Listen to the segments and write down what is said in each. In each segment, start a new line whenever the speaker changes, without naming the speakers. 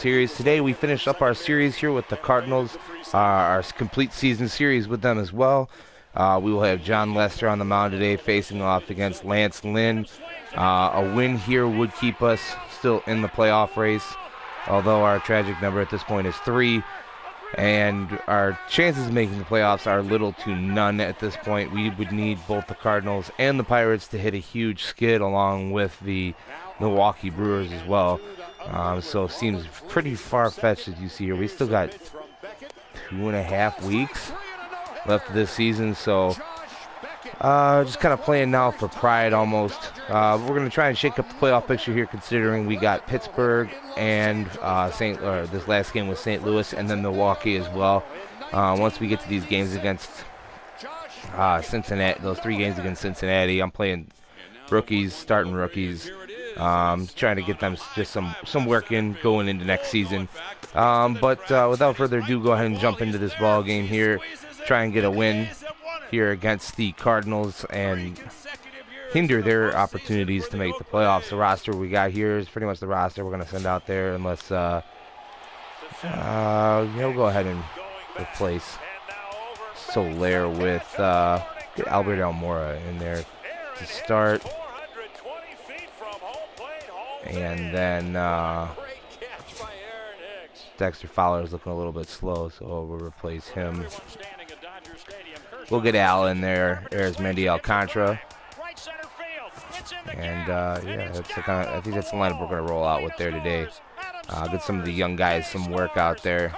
Series. Today we finish up our series here with the Cardinals, our complete season series with them as well. We will have John Lester on the mound today facing off against Lance Lynn. A win here would keep us still in the playoff race, although our tragic number at this point is 3. And our chances of making the playoffs are little to none at this point. We would need both the Cardinals and the Pirates to hit a huge skid along with the Milwaukee Brewers as well. So it seems pretty far-fetched as you see here. We still got 2.5 weeks left of this season, so just kind of playing now for pride almost. We're going to try and shake up the playoff picture here, considering we got Pittsburgh and this last game was St. Louis and then Milwaukee as well. Once we get to these games against Cincinnati, those 3 games against Cincinnati, I'm playing rookies, starting rookies, trying to get them just some work in going into next season. But without further ado, go ahead and jump into this ball game here, try and get a win here against the Cardinals and hinder their opportunities to make the playoffs. The roster we got here is pretty much the roster we're going to send out there, unless we'll go ahead and replace Soler with get Albert Almora in there to start, and then Dexter Fowler is looking a little bit slow, so we'll replace him. We'll get Al in there. There's Mendy Alcantara. And, yeah, I think that's the lineup we're going to roll out with there today. Get some of the young guys some work out there.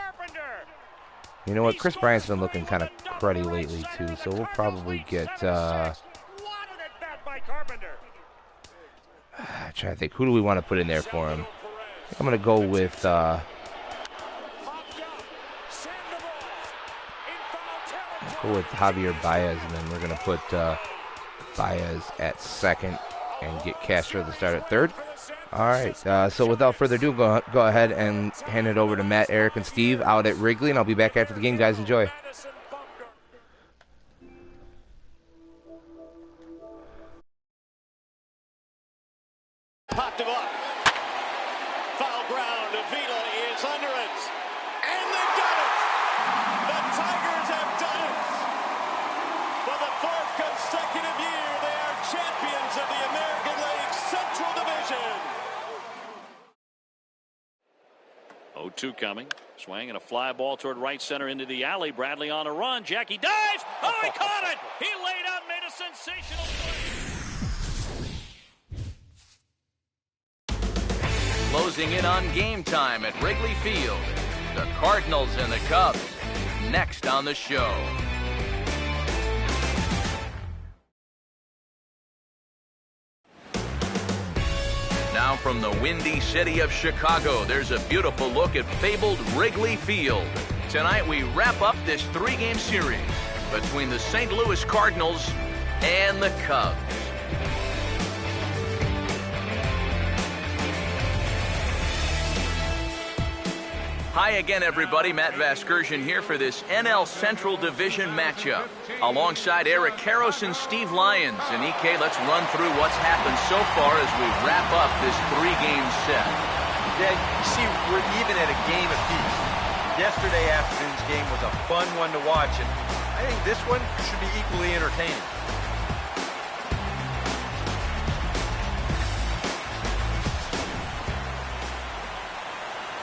You know what? Chris Bryant's been looking kind of cruddy lately, too. So we'll probably get... I'm trying to think. Who do we want to put in there for him? I'm going to go with... Go with Javier Baez, and then we're going to put Baez at second and get Castro to start at third. All right, so without further ado, go ahead and hand it over to Matt, Eric, and Steve out at Wrigley, and I'll be back after the game, guys. Enjoy.
Popped him up. Foul ground. Avila is under it. And they got it. The Tigers have done it. For the 4th consecutive year, they are champions of the American League Central Division. 0-2 coming. Swing and a fly ball toward right center into the alley. Bradley on a run. Jackie dives. Oh, he caught it. He laid out and made a sensational play.
Closing in on game time at Wrigley Field. The Cardinals and the Cubs. Next on the show. Now from the windy city of Chicago, there's a beautiful look at fabled Wrigley Field. Tonight we wrap up this 3-game series between the St. Louis Cardinals and the Cubs. Hi again, everybody. Matt Vasgersian here for this NL Central Division matchup. Alongside Eric Karros and Steve Lyons. And EK, let's run through what's happened so far as we wrap up this 3-game set.
Yeah, you see, we're even at a game apiece. Yesterday afternoon's game was a fun one to watch, and I think this one should be equally entertaining.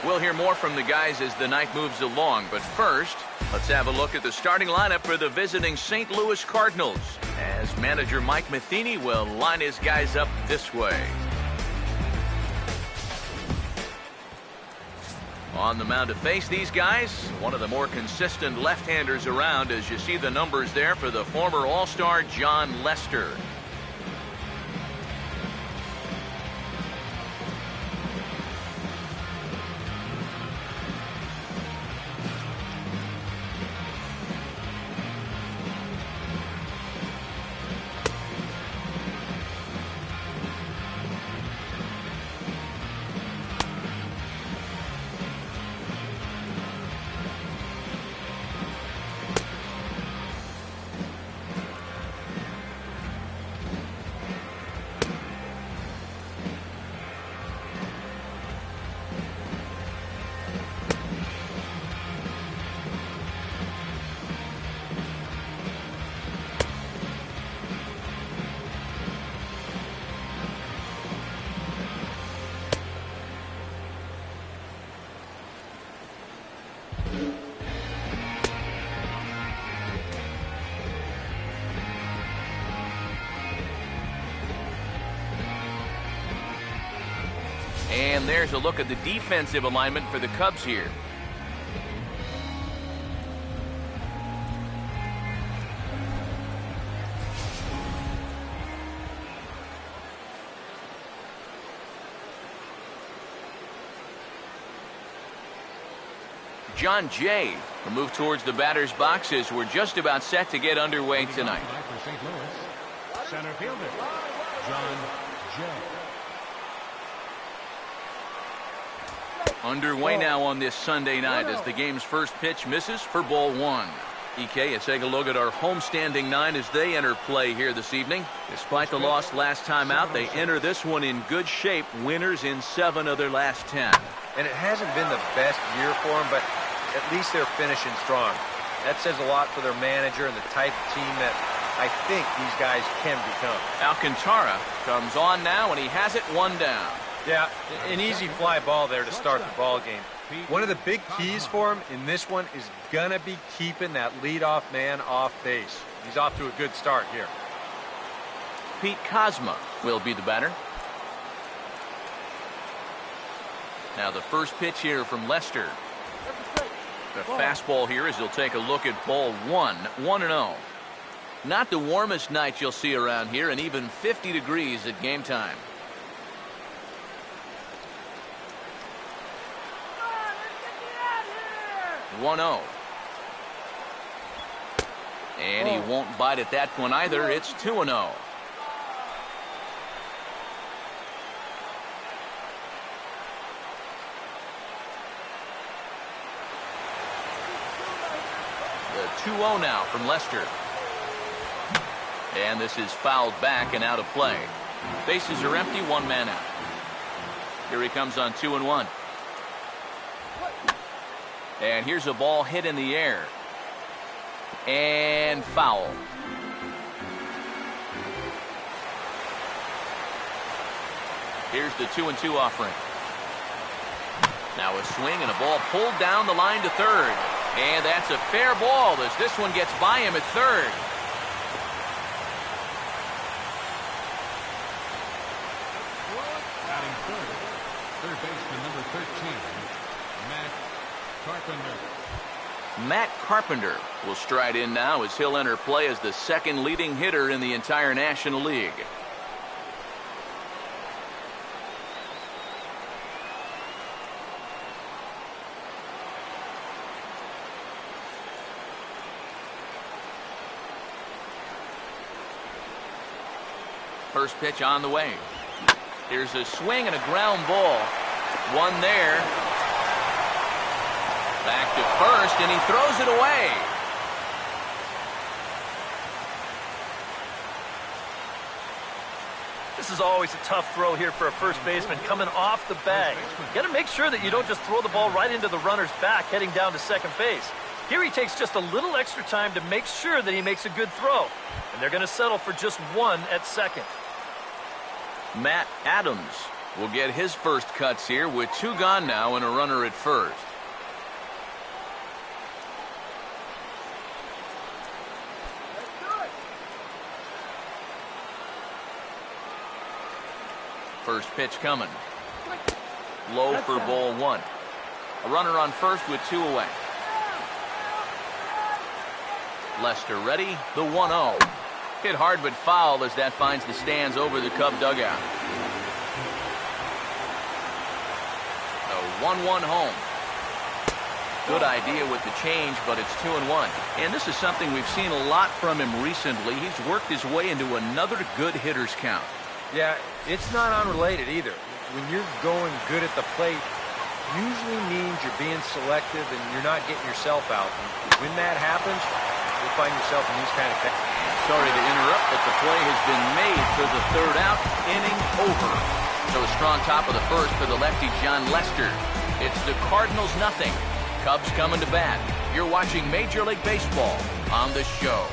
We'll hear more from the guys as the night moves along, but first, let's have a look at the starting lineup for the visiting St. Louis Cardinals, as manager Mike Matheny will line his guys up this way. On the mound to face these guys, one of the more consistent left-handers around, as you see the numbers there for the former All-Star John Lester. And there's a look at the defensive alignment for the Cubs here. John Jay will move towards the batter's boxes. We're just about set to get underway tonight.
Center fielder, John Jay.
Underway now on this Sunday night as the game's first pitch misses for ball one. EK, let's take a look at our homestanding nine as they enter play here this evening. Despite the loss last time out, they enter this one in good shape, winners in 7 of their last 10.
And it hasn't been the best year for them, but at least they're finishing strong. That says a lot for their manager and the type of team that I think these guys can become.
Alcantara comes on now, and he has it 1 down.
Yeah, an easy fly ball there to start the ball game. One of the big keys for him in this one is going to be keeping that leadoff man off base. He's off to a good start here.
Pete Kozma will be the batter. Now the first pitch here from Lester. The fastball here as he'll take a look at ball 1, 1-0. Not the warmest night you'll see around here, and even 50 degrees at game time. One 0. And he won't bite at that one either. It's 2-0. The 2-0 now from Lester. And this is fouled back and out of play. Bases are empty, 1 man out. Here he comes on 2-1. And here's a ball hit in the air. And foul. Here's the 2-2 offering. Now a swing and a ball pulled down the line to third. And that's a fair ball as this one gets by him at third.
Batting third baseman number 13, Matt Carpenter.
Matt Carpenter will stride in now as he'll enter play as the second leading hitter in the entire National League. First pitch on the way. Here's a swing and a ground ball. One there. Back to first, and he throws it away.
This is always a tough throw here for a first baseman coming off the bag. You got to make sure that you don't just throw the ball right into the runner's back heading down to second base. Here he takes just a little extra time to make sure that he makes a good throw. And they're going to settle for just 1 at second.
Matt Adams will get his first cuts here with 2 gone now and a runner at first. First pitch coming. Low for ball 1. A runner on first with 2 away. Lester ready. The 1-0. Hit hard but foul as that finds the stands over the Cub dugout. A 1-1 home. Good idea with the change, but it's 2-1. And this is something we've seen a lot from him recently. He's worked his way into another good hitter's count.
Yeah, it's not unrelated either. When you're going good at the plate, usually means you're being selective and you're not getting yourself out. And when that happens, you'll find yourself in these kind of things.
Sorry to interrupt, but the play has been made for the 3rd out. Inning over. So a strong top of the first for the lefty John Lester. It's the Cardinals 0. Cubs coming to bat. You're watching Major League Baseball on the show.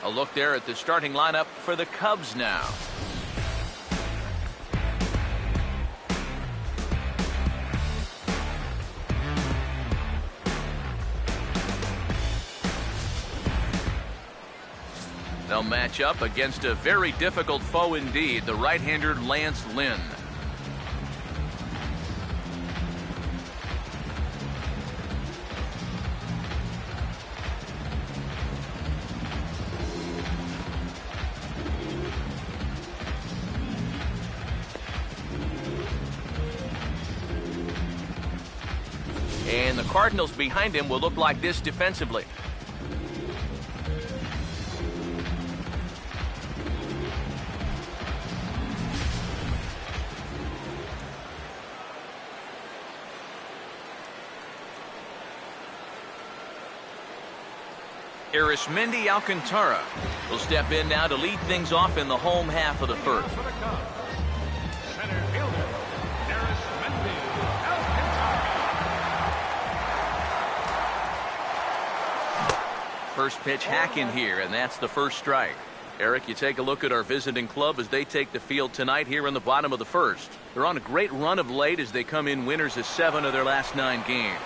A look there at the starting lineup for the Cubs now. They'll match up against a very difficult foe indeed, the right-hander Lance Lynn. And the Cardinals behind him will look like this defensively. Arismendi Alcantara will step in now to lead things off in the home half of the first.
Center fielder, Arismendi Alcantara.
First pitch hack in here, and that's the first strike. Eric, you take a look at our visiting club as they take the field tonight here in the bottom of the first. They're on a great run of late as they come in winners of 7 of their last 9 games.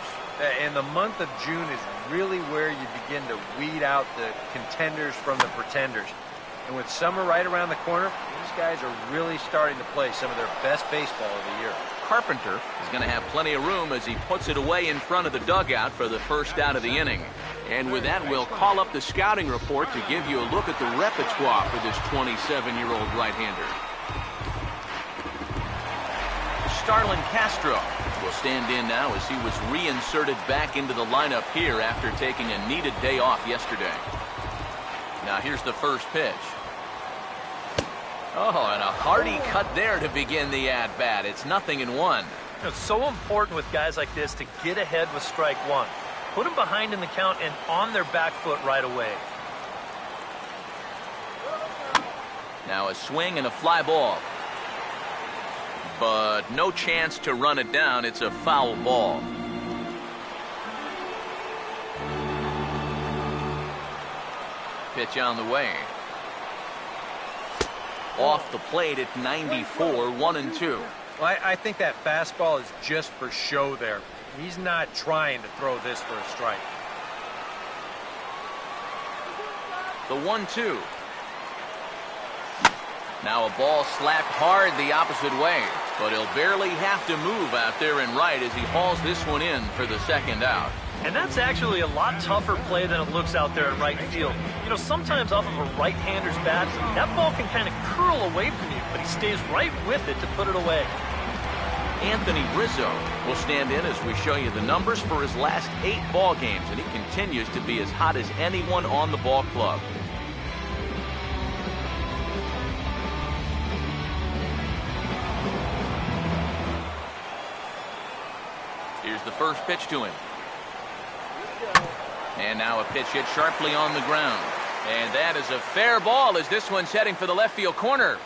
And the month of June is really where you begin to weed out the contenders from the pretenders. And with summer right around the corner, these guys are really starting to play some of their best baseball of the year.
Carpenter is going to have plenty of room as he puts it away in front of the dugout for the first out of the inning. And with that, we'll call up the scouting report to give you a look at the repertoire for this 27-year-old right-hander. Starlin Castro will stand in now as he was reinserted back into the lineup here after taking a needed day off yesterday. Now here's the first pitch. Oh, and a hearty cut there to begin the at-bat. It's 0-1.
It's so important with guys like this to get ahead with strike one. Put them behind in the count and on their back foot right away.
Now a swing and a fly ball. But no chance to run it down. It's a foul ball. Pitch on the way. Off the plate at 94, 1-2.
Well, I think that fastball is just for show there. He's not trying to throw this for a strike.
The 1-2. Now a ball slapped hard the opposite way, but he'll barely have to move out there in right as he hauls this one in for the second out.
And that's actually a lot tougher play than it looks out there in right field. You know, sometimes off of a right-hander's bat, that ball can kind of curl away from you, but he stays right with it to put it away.
Anthony Rizzo will stand in as we show you the numbers for his last 8 ball games, and he continues to be as hot as anyone on the ball club. Here's the first pitch to him. And now a pitch hit sharply on the ground. And that is a fair ball as this one's heading for the left field corner.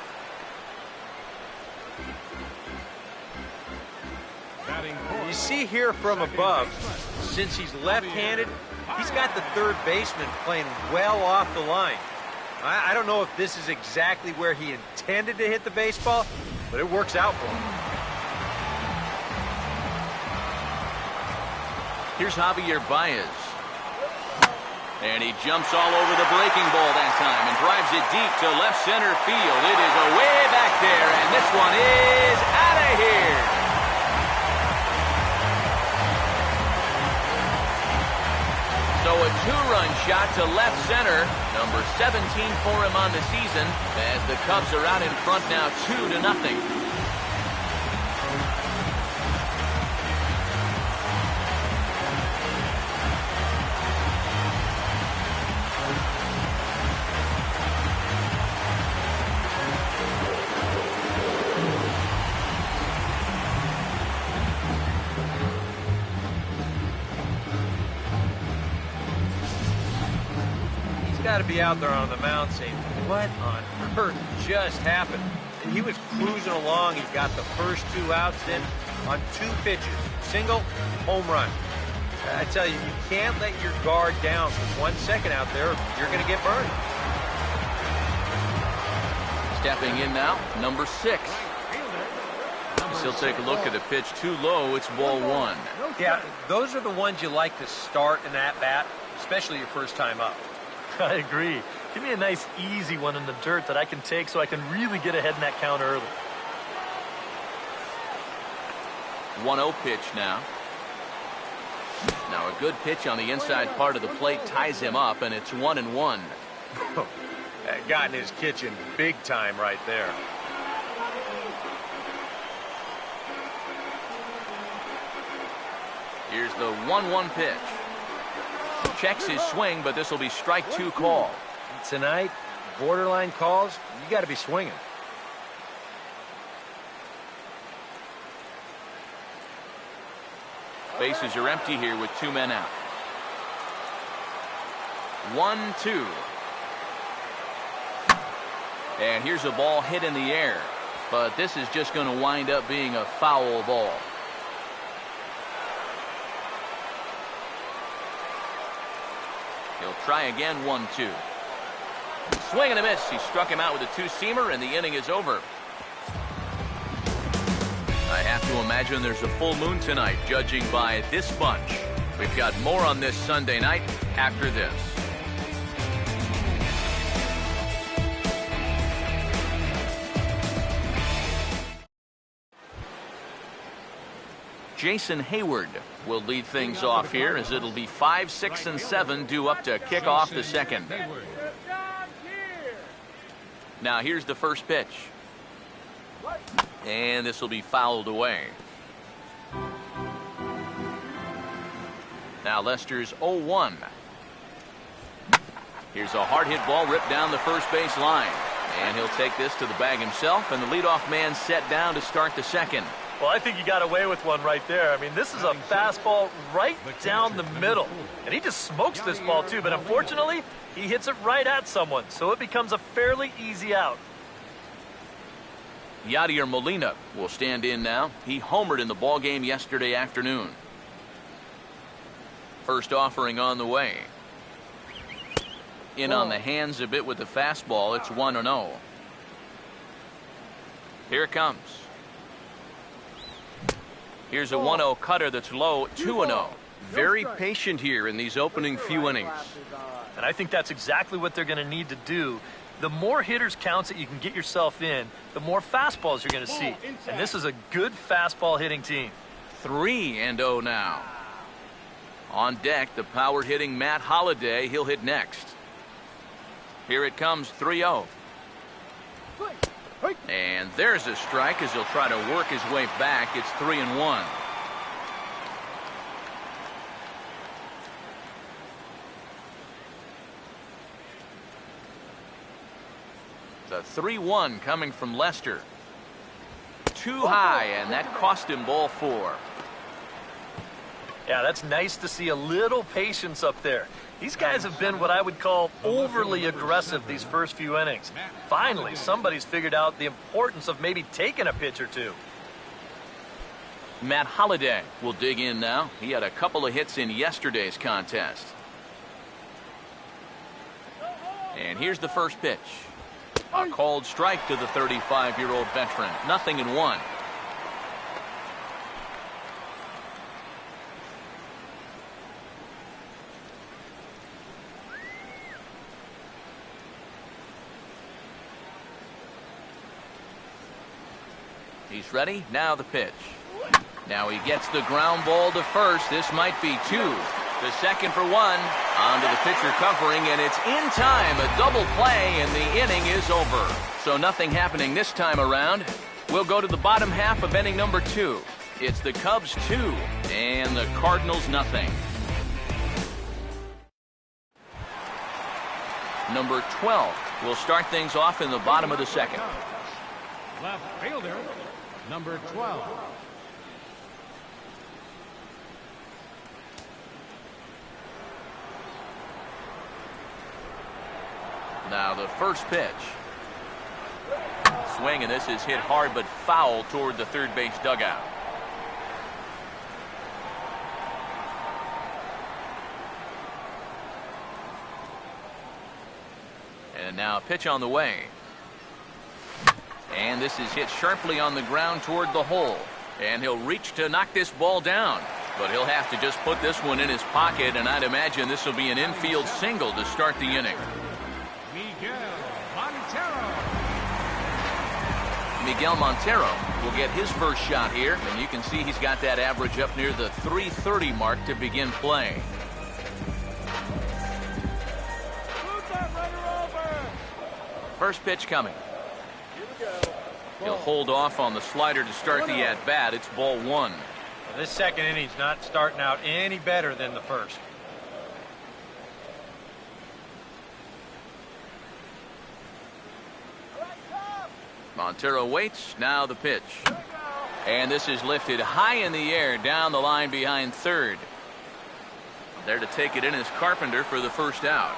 You see here from above, since he's left-handed, he's got the third baseman playing well off the line. I don't know if this is exactly where he intended to hit the baseball, but it works out for him.
Here's Javier Baez. And he jumps all over the breaking ball that time and drives it deep to left center field. It is away back there, and this one is out of here. So a 2-run shot to left center, number 17 for him on the season, as the Cubs are out in front now 2-0.
Got to be out there on the mound saying, what on earth just happened? And he was cruising along. He got the first 2 outs in on 2 pitches. Single, home run. I tell you, you can't let your guard down for 1 second out there. You're going to get burned.
Stepping in now, number 6. He'll take a look at the pitch too low. It's ball 1.
Yeah, those are the ones you like to start in that bat, especially your first time up.
I agree. Give me a nice, easy one in the dirt that I can take so I can really get ahead in that count early.
1-0 pitch now. Now a good pitch on the inside part of the plate ties him up, and it's 1-1.
That got in his kitchen big time right there.
Here's the 1-1 pitch. Checks his swing, but this will be strike 2 call.
Tonight, borderline calls, you got to be swinging.
Bases are empty here with 2 men out. 1-2. And here's a ball hit in the air, but this is just going to wind up being a foul ball. He'll try again. 1-2. Swing and a miss. He struck him out with a 2-seamer, and the inning is over. I have to imagine there's a full moon tonight, judging by this bunch. We've got more on this Sunday night after this. Jason Hayward will lead things off here, as it'll be 5, 6, and 7 due up to kick off the second. Now here's the first pitch. And this will be fouled away. Now Lester's 0-1. Here's a hard hit ball ripped down the first base line. And he'll take this to the bag himself, and the leadoff man set down to start the second.
Well, I think he got away with one right there. I mean, this is a fastball right down the middle. And he just smokes this ball, too. But unfortunately, he hits it right at someone. So it becomes a fairly easy out.
Yadier Molina will stand in now. He homered in the ballgame yesterday afternoon. First offering on the way. In on the hands a bit with the fastball. It's 1-0. Here it comes. Here's a 1-0 cutter that's low. 2-0. Very patient here in these opening few innings.
And I think that's exactly what they're going to need to do. The more hitters counts that you can get yourself in, the more fastballs you're going to see. And this is a good fastball hitting team.
3-0 now. On deck, the power hitting Matt Holliday. He'll hit next. Here it comes. 3-0. And there's a strike as he'll try to work his way back. It's 3-1. The 3-1 coming from Lester. Too high, and that cost him ball 4.
Yeah, that's nice to see a little patience up there. These guys have been what I would call overly aggressive these first few innings. Finally, somebody's figured out the importance of maybe taking a pitch or two.
Matt Holliday will dig in now. He had a couple of hits in yesterday's contest. And here's the first pitch. A called strike to the 35-year-old veteran. 0-1. He's ready. Now the pitch. Now he gets the ground ball to first. This might be 2. The second for 1. On to the pitcher covering, and it's in time. A double play, and the inning is over. So nothing happening this time around. We'll go to the bottom half of inning number 2. It's the Cubs 2 and the Cardinals nothing. Number 12 will start things off in the bottom of the second.
Left fielder, number 12.
Now the first pitch. Swing, and this is hit hard but foul toward the third base dugout. And now a pitch on the way. And this is hit sharply on the ground toward the hole. And he'll reach to knock this ball down. But he'll have to just put this one in his pocket, and I'd imagine this will be an infield single to start the inning. Miguel Montero will get his first shot here, and you can see he's got that average up near the .330 mark to begin play. First pitch coming. He'll hold off on the slider to start the at-bat. It's ball one.
This second inning's not starting out any better than the first.
Montero waits. Now the pitch. And this is lifted high in the air down the line behind third. There to take it in is Carpenter for the first out.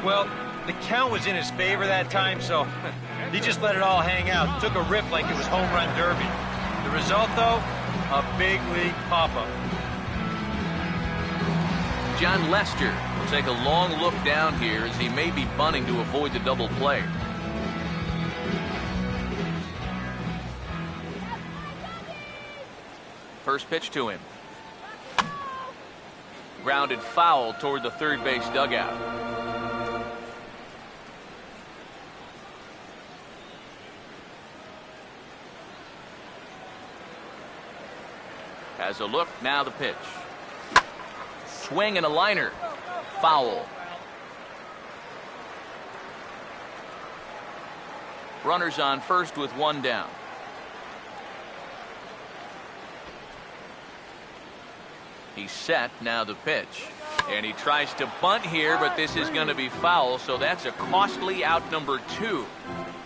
Well, the count was in his favor that time, so he just let it all hang out. Took a rip like it was home run derby. The result, though, a big league pop-up.
John Lester will take a long look down here as he may be bunting to avoid the double play. First pitch to him. Grounded foul toward the third base dugout. Has a look. Now the pitch. Swing and a liner. Foul. Runners on first with one down. He's set. Now the pitch. And he tries to bunt here, but this is going to be foul, so that's a costly out number 2.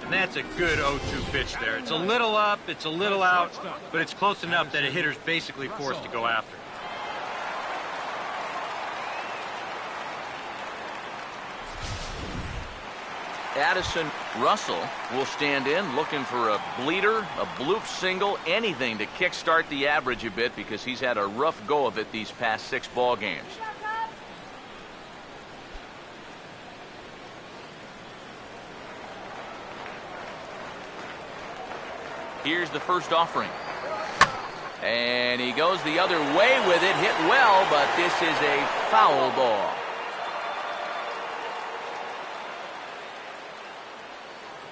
And that's a good 0-2 pitch there. It's a little up, it's a little out, but it's close enough that a hitter's basically forced to go after.
Addison Russell will stand in looking for a bleeder, a bloop single, anything to kickstart the average a bit because he's had a rough go of it these past 6 ball games. Here's the first offering. And he goes the other way with it, hit well, but this is a foul ball.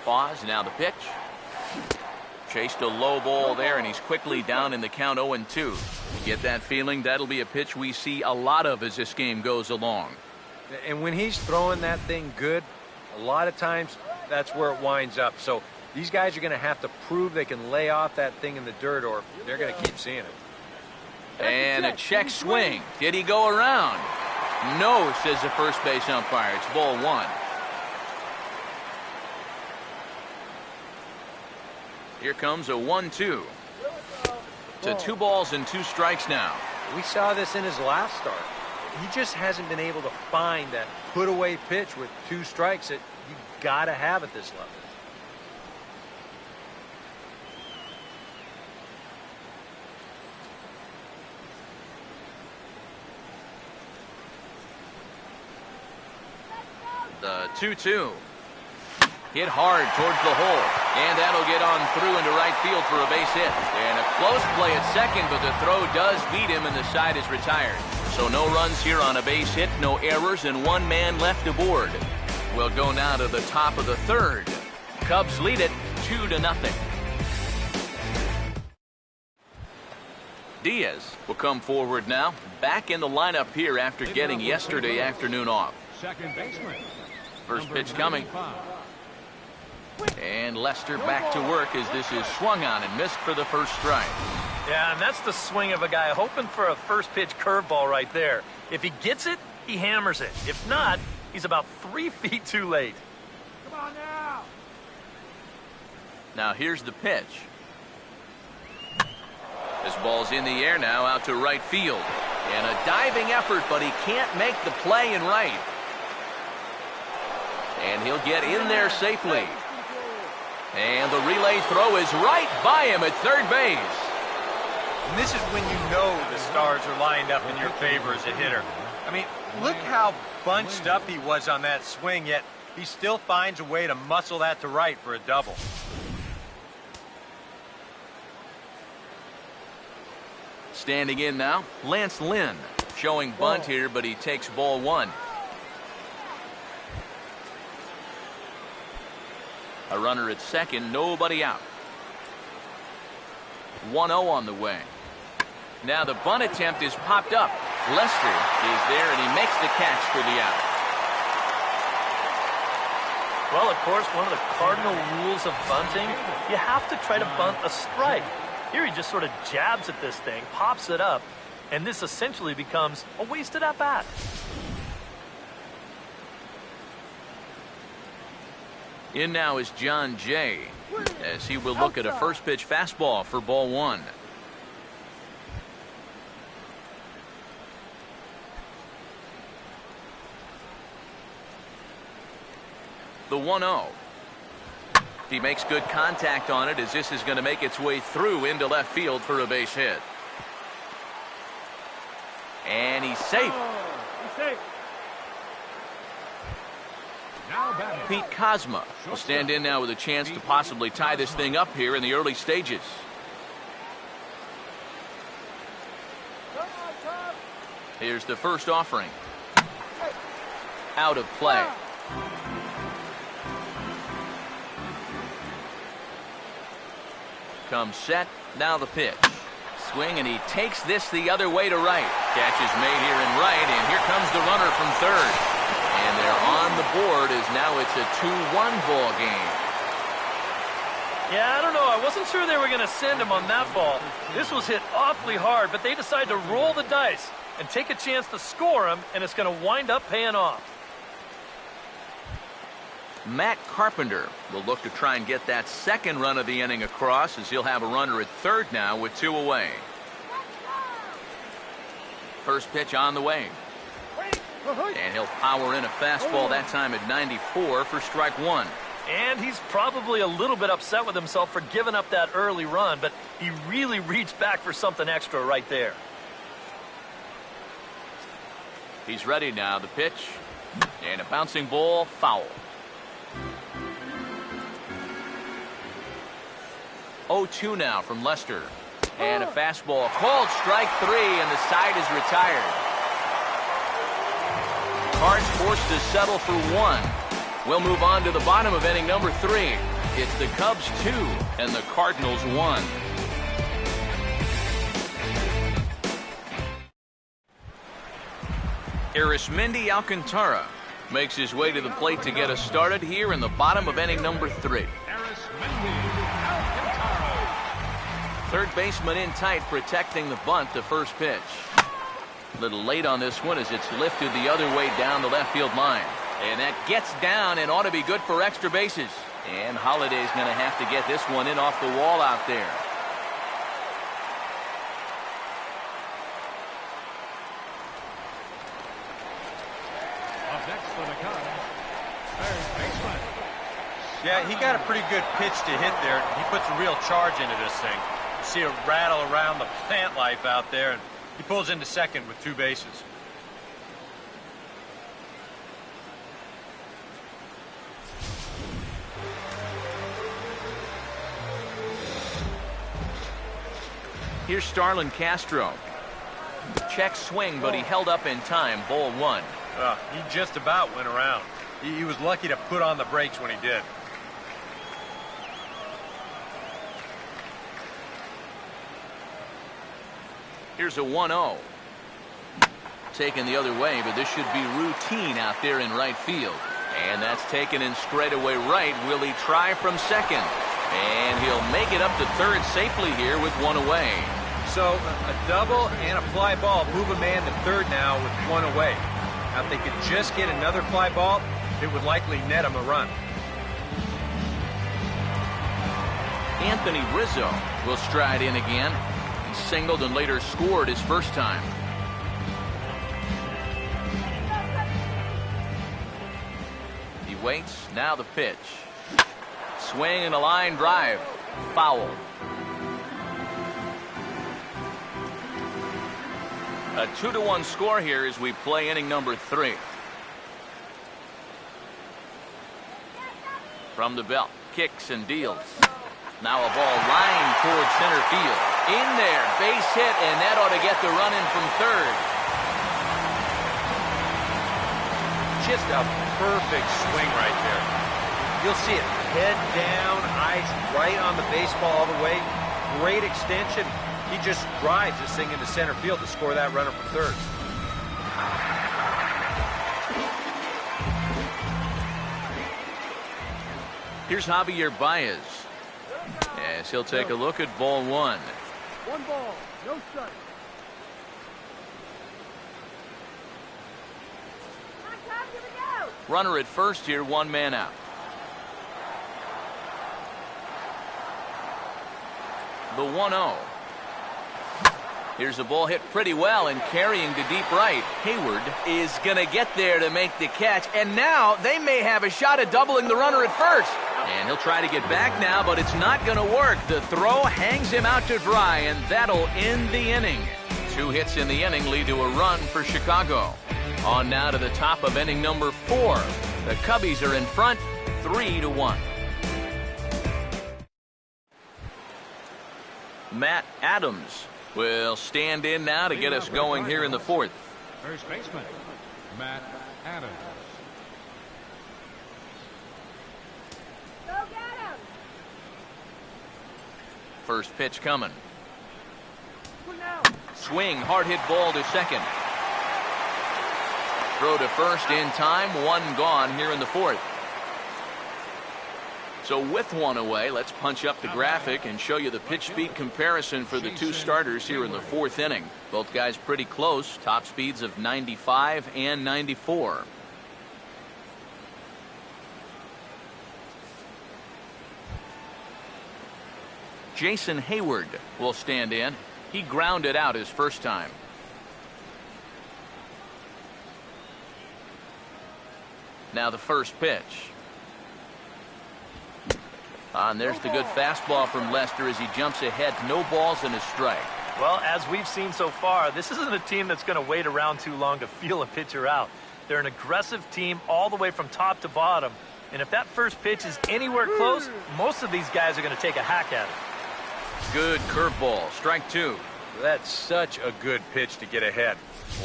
Pause, now the pitch. Chased a low ball there, and he's quickly down in the count 0-2. You get that feeling that'll be a pitch we see a lot of as this game goes along.
And when he's throwing that thing good, a lot of times that's where it winds up. So these guys are going to have to prove they can lay off that thing in the dirt, or they're going to keep seeing it.
And a check swing. Did he go around? No, says the first base umpire. It's ball one. Here comes a 1-2. To 2 balls and 2 strikes now.
We saw this in his last start. He just hasn't been able to find that put-away pitch with 2 strikes that you got to have at this level.
The 2-2. Hit hard towards the hole. And that'll get on through into right field for a base hit. And a close play at second, but the throw does beat him and the side is retired. So no runs here on a base hit, no errors, and 1 man left aboard. We'll go now to the top of the third. Cubs lead it 2-0. Diaz will come forward now. Back in the lineup here after getting yesterday afternoon off.
Second baseman.
First pitch coming. And Lester back to work as this is swung on and missed for the first strike.
Yeah, and that's the swing of a guy hoping for a first pitch curveball right there. If he gets it, he hammers it. If not, he's about 3 feet too late.
Come on now.
Now here's the pitch. This ball's in the air now out to right field. And a diving effort, but he can't make the play in right. And he'll get in there safely. And the relay throw is right by him at third base.
And this is when you know the stars are lined up in your favor as a hitter. I mean, look how bunched up he was on that swing, yet he still finds a way to muscle that to right for a double.
Standing in now, Lance Lynn. Showing bunt here, but he takes ball one. A runner at second, nobody out. 1-0 on the way. Now the bunt attempt is popped up. Lester is there, and he makes the catch for the out.
Well, of course, one of the cardinal rules of bunting, you have to try to bunt a strike. Here he just sort of jabs at this thing, pops it up, and this essentially becomes a wasted at-bat.
In now is John Jay, as he will look at a first pitch fastball for ball one. The 1-0. He makes good contact on it, as this is going to make its way through into left field for a base hit. And he's safe. Pete Kozma will stand in now with a chance to possibly tie this thing up here in the early stages. Here's the first offering. Out of play. Comes set, now the pitch. Swing, and he takes this the other way to right. Catch is made here in right, and here comes the runner from third. And they're on the board as now it's a 2-1 ball game.
Yeah, I don't know. I wasn't sure they were going to send him on that ball. This was hit awfully hard, but they decided to roll the dice and take a chance to score him, and it's going to wind up paying off.
Matt Carpenter will look to try and get that second run of the inning across, as he'll have a runner at third now with 2 away. First pitch on the way. And he'll power in a fastball, that time at 94 for strike one.
And he's probably a little bit upset with himself for giving up that early run, but he really reached back for something extra right there.
He's ready now. The pitch. And a bouncing ball, foul. 0-2 now from Lester. And a fastball called strike 3, and the side is retired. Cards forced to settle for 1. We'll move on to the bottom of inning number 3. It's the Cubs 2 and the Cardinals 1. Arismendi Alcantara makes his way to the plate to get us started here in the bottom of inning number 3. Third baseman in tight, protecting the bunt, the first pitch. A little late on this one as it's lifted the other way down the left field line. And that gets down and ought to be good for extra bases. And Holliday's going to have to get this one in off the wall out there.
Up next for the Cubs, third baseman.
Yeah, he got a pretty good pitch to hit there. He puts a real charge into this thing. You see it rattle around the plant life out there, and he pulls into second with 2 bases.
Here's Starlin Castro. Check swing, but he held up in time. Ball 1.
He just about went around. He was lucky to put on the brakes when he did.
Here's a 1-0. Taken the other way, but this should be routine out there in right field. And that's taken in straightaway right. Will he try from second? And he'll make it up to third safely here with 1 away.
So a double and a fly ball move a man to third now with 1 away. Now if they could just get another fly ball, it would likely net him a run.
Anthony Rizzo will stride in again. He singled and later scored his first time. He waits. Now the pitch. Swing and a line drive. Foul. A 2-1 score here as we play inning number 3. From the belt, kicks and deals. Now a ball lined towards center field. In there, base hit, and that ought to get the run in from third.
Just a perfect swing right there. You'll see it. Head down, eyes right on the baseball all the way. Great extension. He just drives this thing into center field to score that runner from third.
Here's Javier Baez, as he'll take a look at ball one.
1 ball, no strike.
Runner at first here, 1 man out. The 1-0. Here's the ball hit pretty well and carrying to deep right. Hayward is going to get there to make the catch, and now they may have a shot at doubling the runner at first. And he'll try to get back now, but it's not going to work. The throw hangs him out to dry, and that'll end the inning. 2 hits in the inning lead to a run for Chicago. On now to the top of inning number 4. The Cubbies are in front, 3-1. Matt Adams will stand in now to get us going here in the 4th.
First baseman, Matt Adams.
Go get him!
First pitch coming. Swing, hard hit ball to second. Throw to first in time, 1 gone here in the 4th. So with 1 away, let's punch up the graphic and show you the pitch speed comparison for the 2 starters here in the 4th inning. Both guys pretty close, top speeds of 95 and 94. Jason Hayward will stand in. He grounded out his first time. Now the first pitch. And there's the good fastball from Lester as he jumps ahead. No balls and a strike.
Well, as we've seen so far, this isn't a team that's going to wait around too long to feel a pitcher out. They're an aggressive team all the way from top to bottom. And if that first pitch is anywhere close, most of these guys are going to take a hack at it.
Good curveball. Strike 2.
That's such a good pitch to get ahead.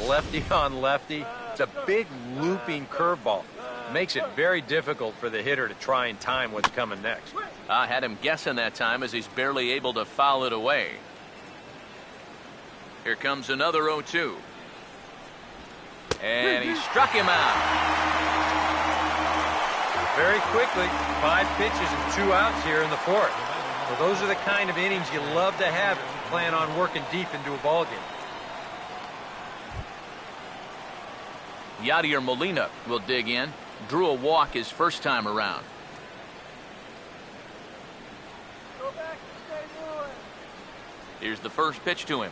Lefty on lefty. It's a big looping curveball. Makes it very difficult for the hitter to try and time what's coming next.
I had him guessing that time as he's barely able to foul it away. Here comes another 0-2. And he struck him out.
Very quickly, 5 pitches and 2 outs here in the 4th. Well, those are the kind of innings you love to have if you plan on working deep into a ball game.
Yadier Molina will dig in. Drew a walk his first time around. Here's the first pitch to him.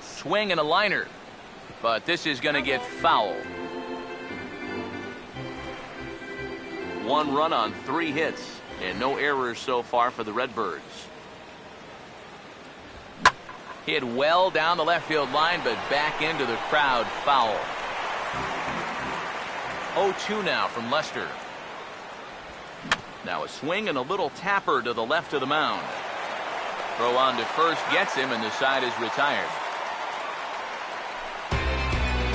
Swing and a liner. But this is going to get foul. 1 run on 3 hits. And no errors so far for the Redbirds. Hit well down the left field line, but back into the crowd. Foul. 0-2 now from Lester. Now a swing and a little tapper to the left of the mound. Throw on to first gets him, and the side is retired.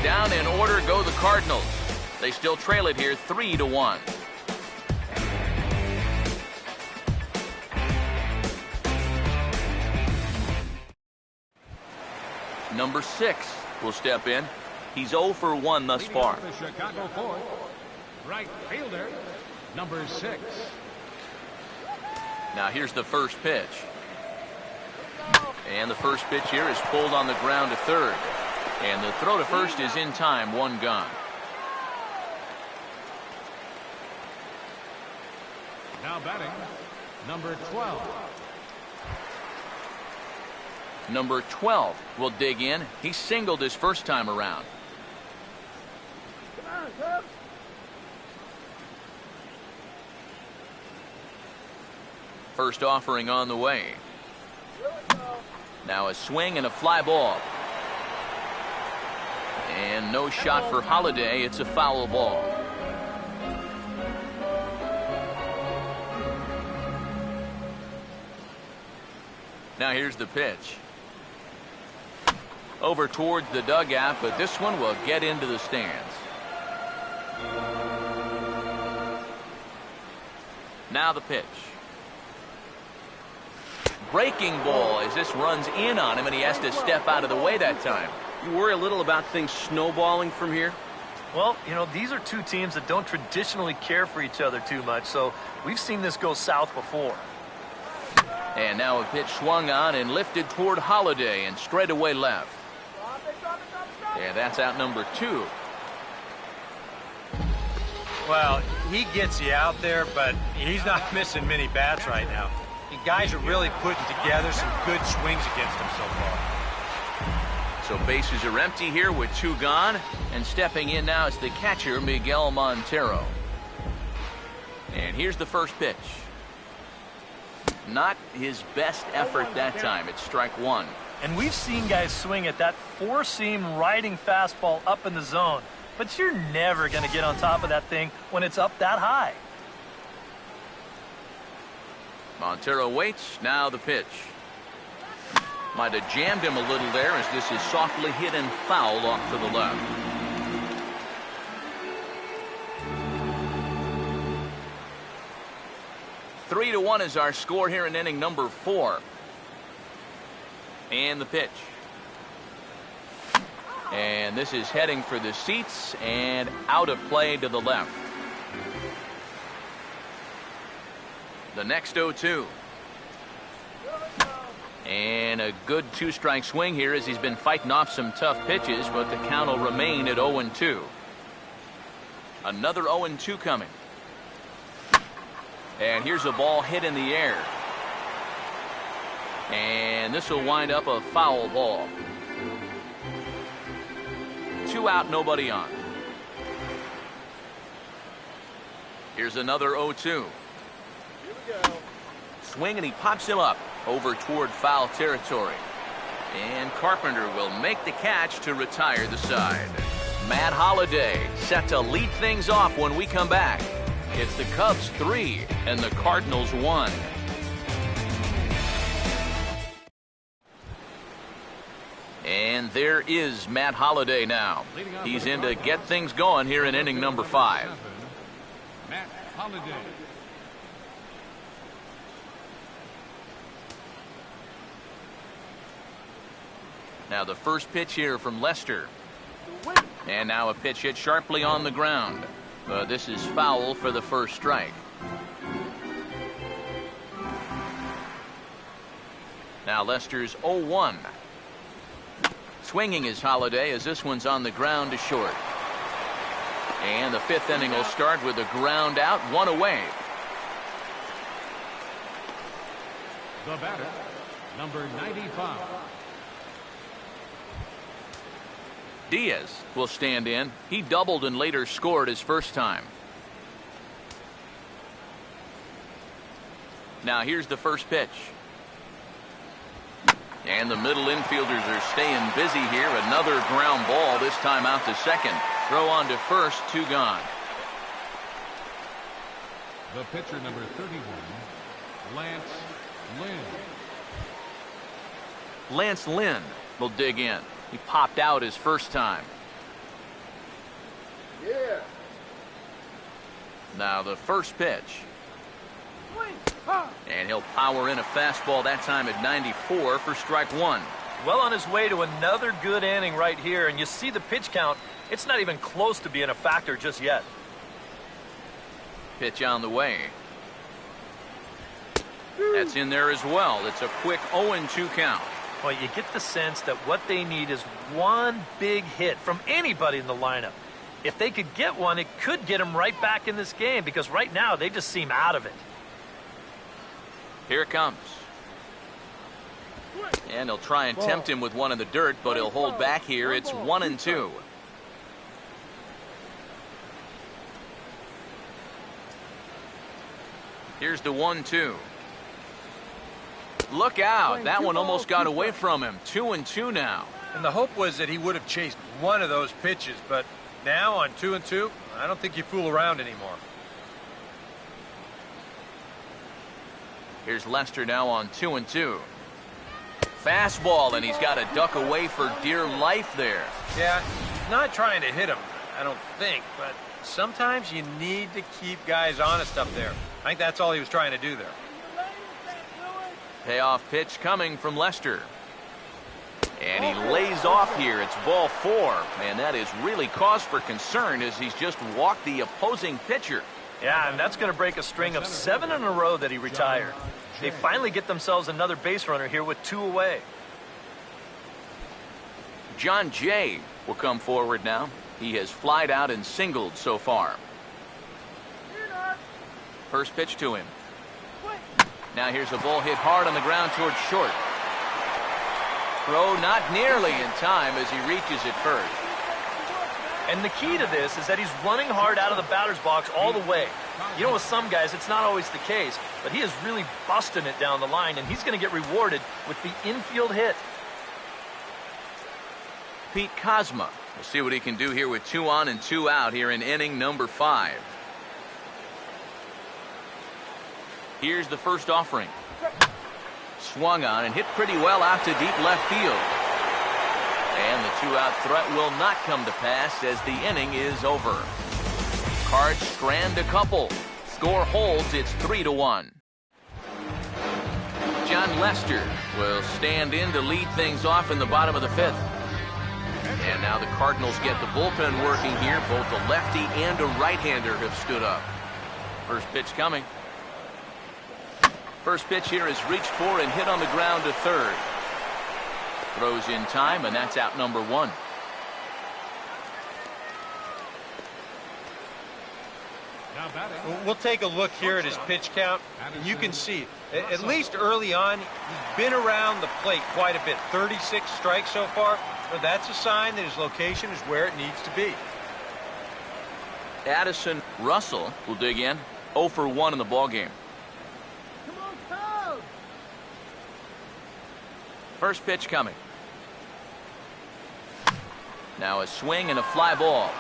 Down in order go the Cardinals. They still trail it here 3-1. Number 6 will step in. He's 0 for 1 thus far.
The Chicago 4th, right fielder, number 6.
Now here's the first pitch. And the first pitch here is pulled on the ground to third. And the throw to first is in time, 1 gone.
Now batting, number 12.
Number 12 will dig in. He singled his first time around. First offering on the way. Now a swing and a fly ball. And no shot for Holiday. It's a foul ball. Now here's the pitch. Over towards the dugout, but this one will get into the stands. Now the pitch. Breaking ball as this runs in on him, and he has to step out of the way that time.
You worry a little about things snowballing from here?
Well, you know, these are two teams that don't traditionally care for each other too much, so we've seen this go south before.
And now a pitch swung on and lifted toward Holiday and straight away left. Yeah, that's out number 2.
Well, he gets you out there, but he's not missing many bats right now. The guys are really putting together some good swings against him so far.
So bases are empty here with 2 gone, and stepping in now is the catcher, Miguel Montero. And here's the first pitch. Not his best effort that time. It's strike 1.
And we've seen guys swing at that 4-seam riding fastball up in the zone, but you're never going to get on top of that thing when it's up that high.
Montero waits. Now the pitch. Might have jammed him a little there as this is softly hit and foul off to the left. Three to 1 is our score here in inning number 4. And the pitch. And this is heading for the seats and out of play to the left. The next 0-2. And a good 2-strike swing here as he's been fighting off some tough pitches, but the count will remain at 0-2. Another 0-2 coming. And here's a ball hit in the air. And this will wind up a foul ball. 2 out, nobody on. Here's another 0-2. Swing, and he pops him up over toward foul territory. And Carpenter will make the catch to retire the side. Matt Holliday set to lead things off when we come back. It's the Cubs 3 and the Cardinals 1. And there is Matt Holliday now. He's in to get things going here in inning number 5.
Matt Holliday.
Now the first pitch here from Lester. And now a pitch hit sharply on the ground. This is foul for the first strike. Now Lester's 0-1. Swinging is Holliday as this one's on the ground to short. And the 5th inning will start with a ground out, 1 away.
The batter, number 95.
Diaz will stand in. He doubled and later scored his first time. Now here's the first pitch. And the middle infielders are staying busy here. Another ground ball, this time out to second. Throw on to first, 2 gone.
The pitcher, number 31, Lance Lynn.
Lance Lynn will dig in. He popped out his first time.
Yeah.
Now the first pitch. And he'll power in a fastball that time at 94 for strike 1.
Well on his way to another good inning right here, and you see the pitch count. It's not even close to being a factor just yet.
Pitch on the way. That's in there as well. It's a quick 0-2 count.
Well, you get the sense that what they need is one big hit from anybody in the lineup. If they could get one, it could get them right back in this game, because right now they just seem out of it.
Here it comes. And he'll try and tempt him with one in the dirt, but he'll hold back here. It's 1-2. Here's the 1-2. Look out. That one almost got away from him. 2-2 now.
And the hope was that he would have chased one of those pitches, but now on 2-2, I don't think you fool around anymore.
Here's Lester now on 2-2. Fastball, and he's got to duck away for dear life there.
Yeah, not trying to hit him, I don't think, but sometimes you need to keep guys honest up there. I think that's all he was trying to do there.
Payoff pitch coming from Lester. And he lays off here. It's ball 4. And that is really cause for concern as he's just walked the opposing pitcher.
Yeah, and that's going to break a string of 7 in a row that he retired. They finally get themselves another base runner here with 2 away.
John Jay will come forward now. He has flied out and singled so far. First pitch to him. Now here's a ball hit hard on the ground towards short. Throw not nearly in time as he reaches it first.
And the key to this is that he's running hard out of the batter's box all the way. You know, with some guys, it's not always the case, but he is really busting it down the line, and he's going to get rewarded with the infield hit.
Pete Kozma. We'll see what he can do here with 2 on and 2 out here in inning number 5. Here's the first offering. Swung on and hit pretty well out to deep left field. And the 2-out threat will not come to pass as the inning is over. Cards strand a couple. Score holds. It's 3-1. John Lester will stand in to lead things off in the bottom of the 5th. And now the Cardinals get the bullpen working here. Both a lefty and a right-hander have stood up. First pitch coming. First pitch here is reached for and hit on the ground to third. Throws in time, and that's out number 1.
We'll take a look here at his pitch count, and you can see, at least early on, he's been around the plate quite a bit. 36 strikes so far. So that's a sign that his location is where it needs to be.
Addison Russell will dig in. 0 for 1 in the ballgame. First pitch coming. Now a swing and a fly ball.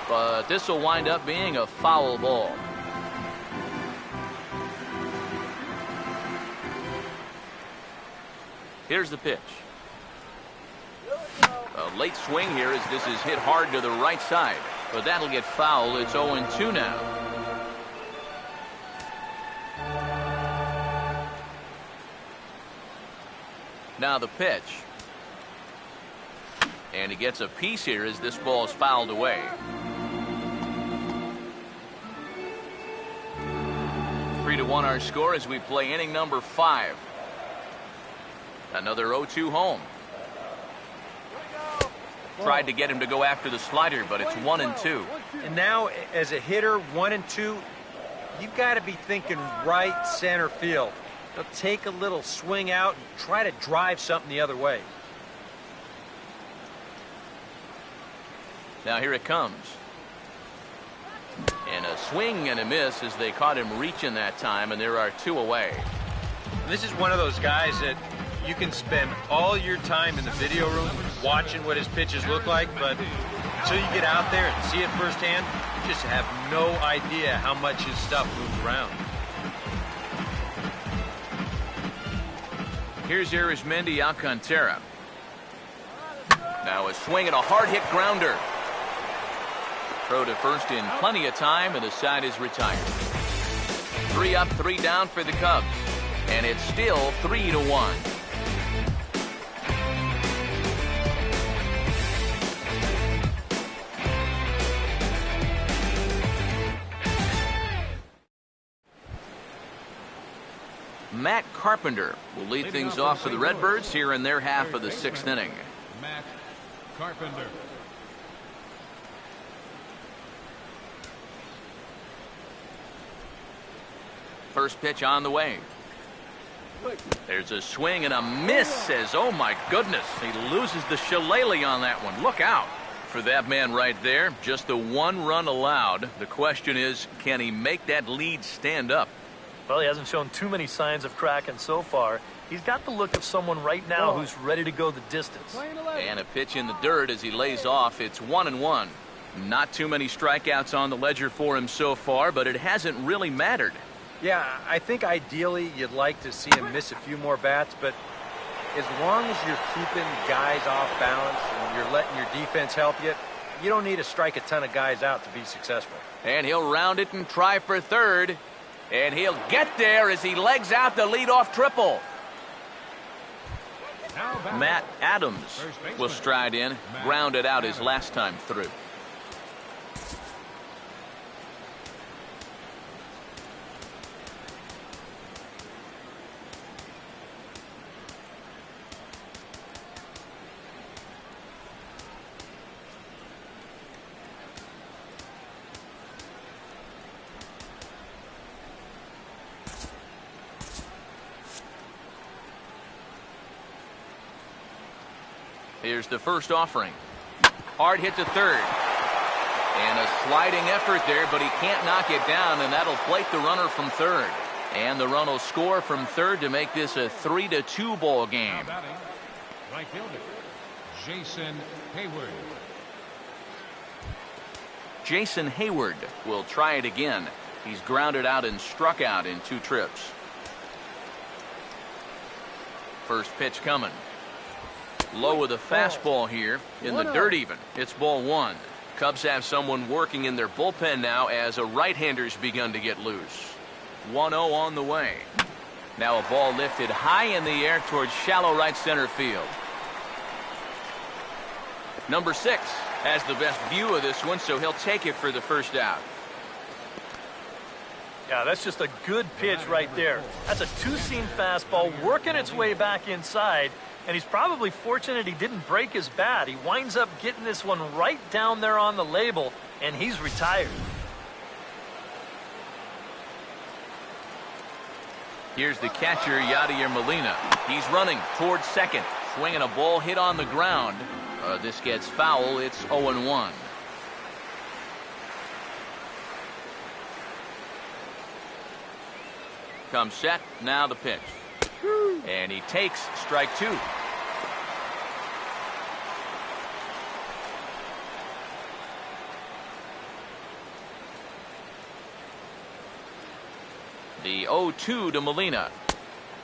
But this will wind up being a foul ball. Here's the pitch. A late swing here as this is hit hard to the right side. But that'll get foul. It's 0-2 now. Now the pitch. And he gets a piece here as this ball is fouled away. 3-1 our score as we play inning number 5. Another 0-2 home. Tried to get him to go after the slider, but it's 1-2.
And now, as a hitter, 1 and 2, you've got to be thinking right center field. They'll take a little swing out and try to drive something the other way.
Now here it comes. And a swing and a miss as they caught him reaching that time, and there are 2 away.
This is one of those guys that you can spend all your time in the video room watching what his pitches look like, but until you get out there and see it firsthand, you just have no idea how much his stuff moves around.
Here's Arismendi Alcantara. Now a swing and a hard-hit grounder. Throw to first in plenty of time, and the side is retired. 3 up, 3 down for the Cubs. And it's still 3-1. Matt Carpenter will lead things off for the Redbirds here in their half of the 6th inning.
Matt Carpenter.
First pitch on the way. There's a swing and a miss as, oh my goodness, he loses the shillelagh on that one. Look out for that man right there. Just the 1 run allowed. The question is, can he make that lead stand up?
Well, he hasn't shown too many signs of cracking so far. He's got the look of someone right now who's ready to go the distance.
And a pitch in the dirt as he lays off. It's 1-1. Not too many strikeouts on the ledger for him so far, but it hasn't really mattered.
Yeah, I think ideally you'd like to see him miss a few more bats, but as long as you're keeping guys off balance and you're letting your defense help you, You don't need to strike a ton of guys out to be successful.
And he'll round it and try for third. And he'll get there as he legs out the leadoff triple. Matt Adams will stride in, grounded out his last time through. Here's the first offering. Hard hit to third. And a sliding effort there, but he can't knock it down, and that'll plate the runner from third. And the run will score from third to make this a 3-2 ball game.
Right fielder, Jason Hayward.
Jason Hayward will try it again. He's grounded out and struck out in 2 trips. First pitch coming. Low with a fastball here in the dirt even. It's ball 1. Cubs have someone working in their bullpen now as a right-hander's begun to get loose. 1-0 on the way. Now a ball lifted high in the air towards shallow right center field. Number 6 has the best view of this one, so he'll take it for the first out.
Yeah, that's just a good pitch right there. That's a two-seam fastball working its way back inside, and he's probably fortunate he didn't break his bat. He winds up getting this one right down there on the label, and he's retired.
Here's the catcher, Yadier Molina. He's running towards second, swinging a ball hit on the ground. This gets foul. It's 0-1. Comes set, now the pitch. And he takes strike 2. The 0-2 to Molina.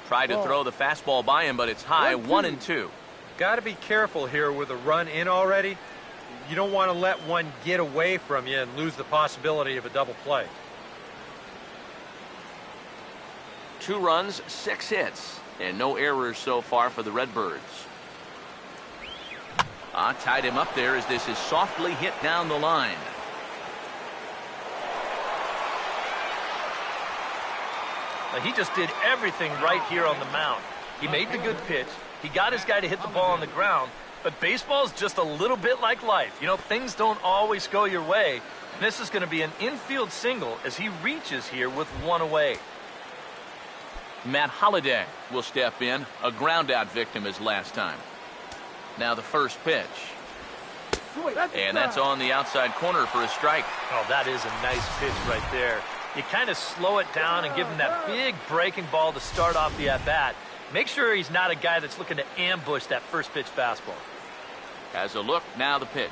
Tried to throw the fastball by him, but it's high, 1-2.
Got to be careful here with a run in already. You don't want to let one get away from you and lose the possibility of a double play.
2 runs, 6 hits, and no errors so far for the Redbirds. Tied him up there as this is softly hit down the line.
Now, he just did everything right here on the mound. He made the good pitch. He got his guy to hit the ball on the ground. But baseball's just a little bit like life. You know, things don't always go your way. And this is going to be an infield single as he reaches here with 1 away.
Matt Holliday will step in, a ground out victim his last time. Now the first pitch. And that's on the outside corner for a strike.
Oh, that is a nice pitch right there. You kind of slow it down and give him that big breaking ball to start off the at-bat. Make sure he's not a guy that's looking to ambush that first pitch fastball.
Has a look, now the pitch.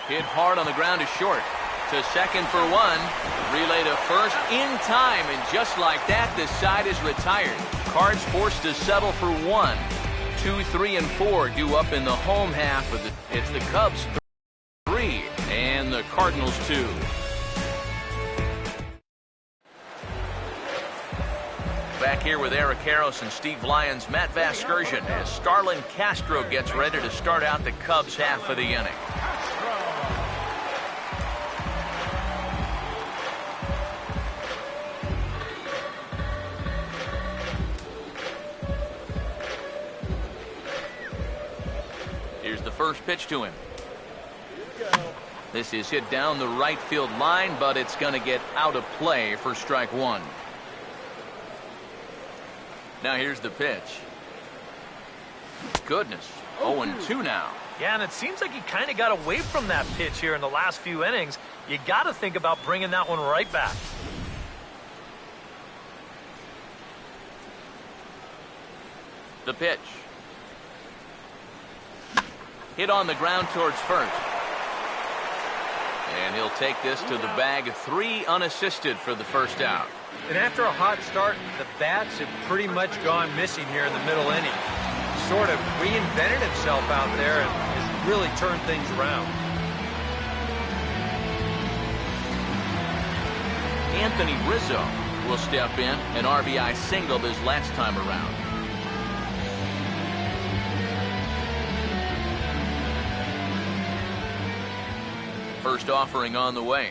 Hit hard on the ground to short. To second for 1. Relay to first in time, and just like that, the side is retired. Cards forced to settle for 1. 2, 3, and 4 due up in the home half of the. It's the Cubs 3 and the Cardinals 2. Back here with Eric Karros and Steve Lyons, Matt Vasgersian, as Starlin Castro gets ready to start out the Cubs half of the inning. Here's the first pitch to him. This is hit down the right field line, but it's going to get out of play for strike 1. Now here's the pitch. Goodness, 0-2 now.
Yeah, and it seems like he kind of got away from that pitch here in the last few innings. You got to think about bringing that one right back.
The pitch. Hit on the ground towards first. And he'll take this to the bag. 3 unassisted for the first out.
And after a hot start, the bats have pretty much gone missing here in the middle inning. Sort of reinvented himself out there and has really turned things around.
Anthony Rizzo will step in, an RBI single his last time around. First offering on the way.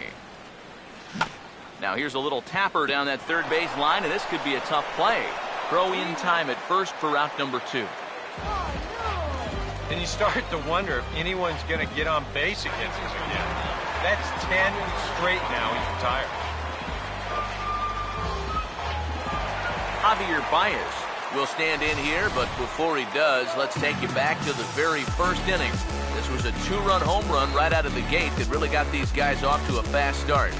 Now here's a little tapper down that third base line, and this could be a tough play. Throw in time at first for out number 2.
And you start to wonder if anyone's going to get on base against us again. That's 10 straight now he's retired.
Javier Baez will stand in here, but before he does, let's take you back to the very first inning. This was a 2-run home run right out of the gate that really got these guys off to a fast start.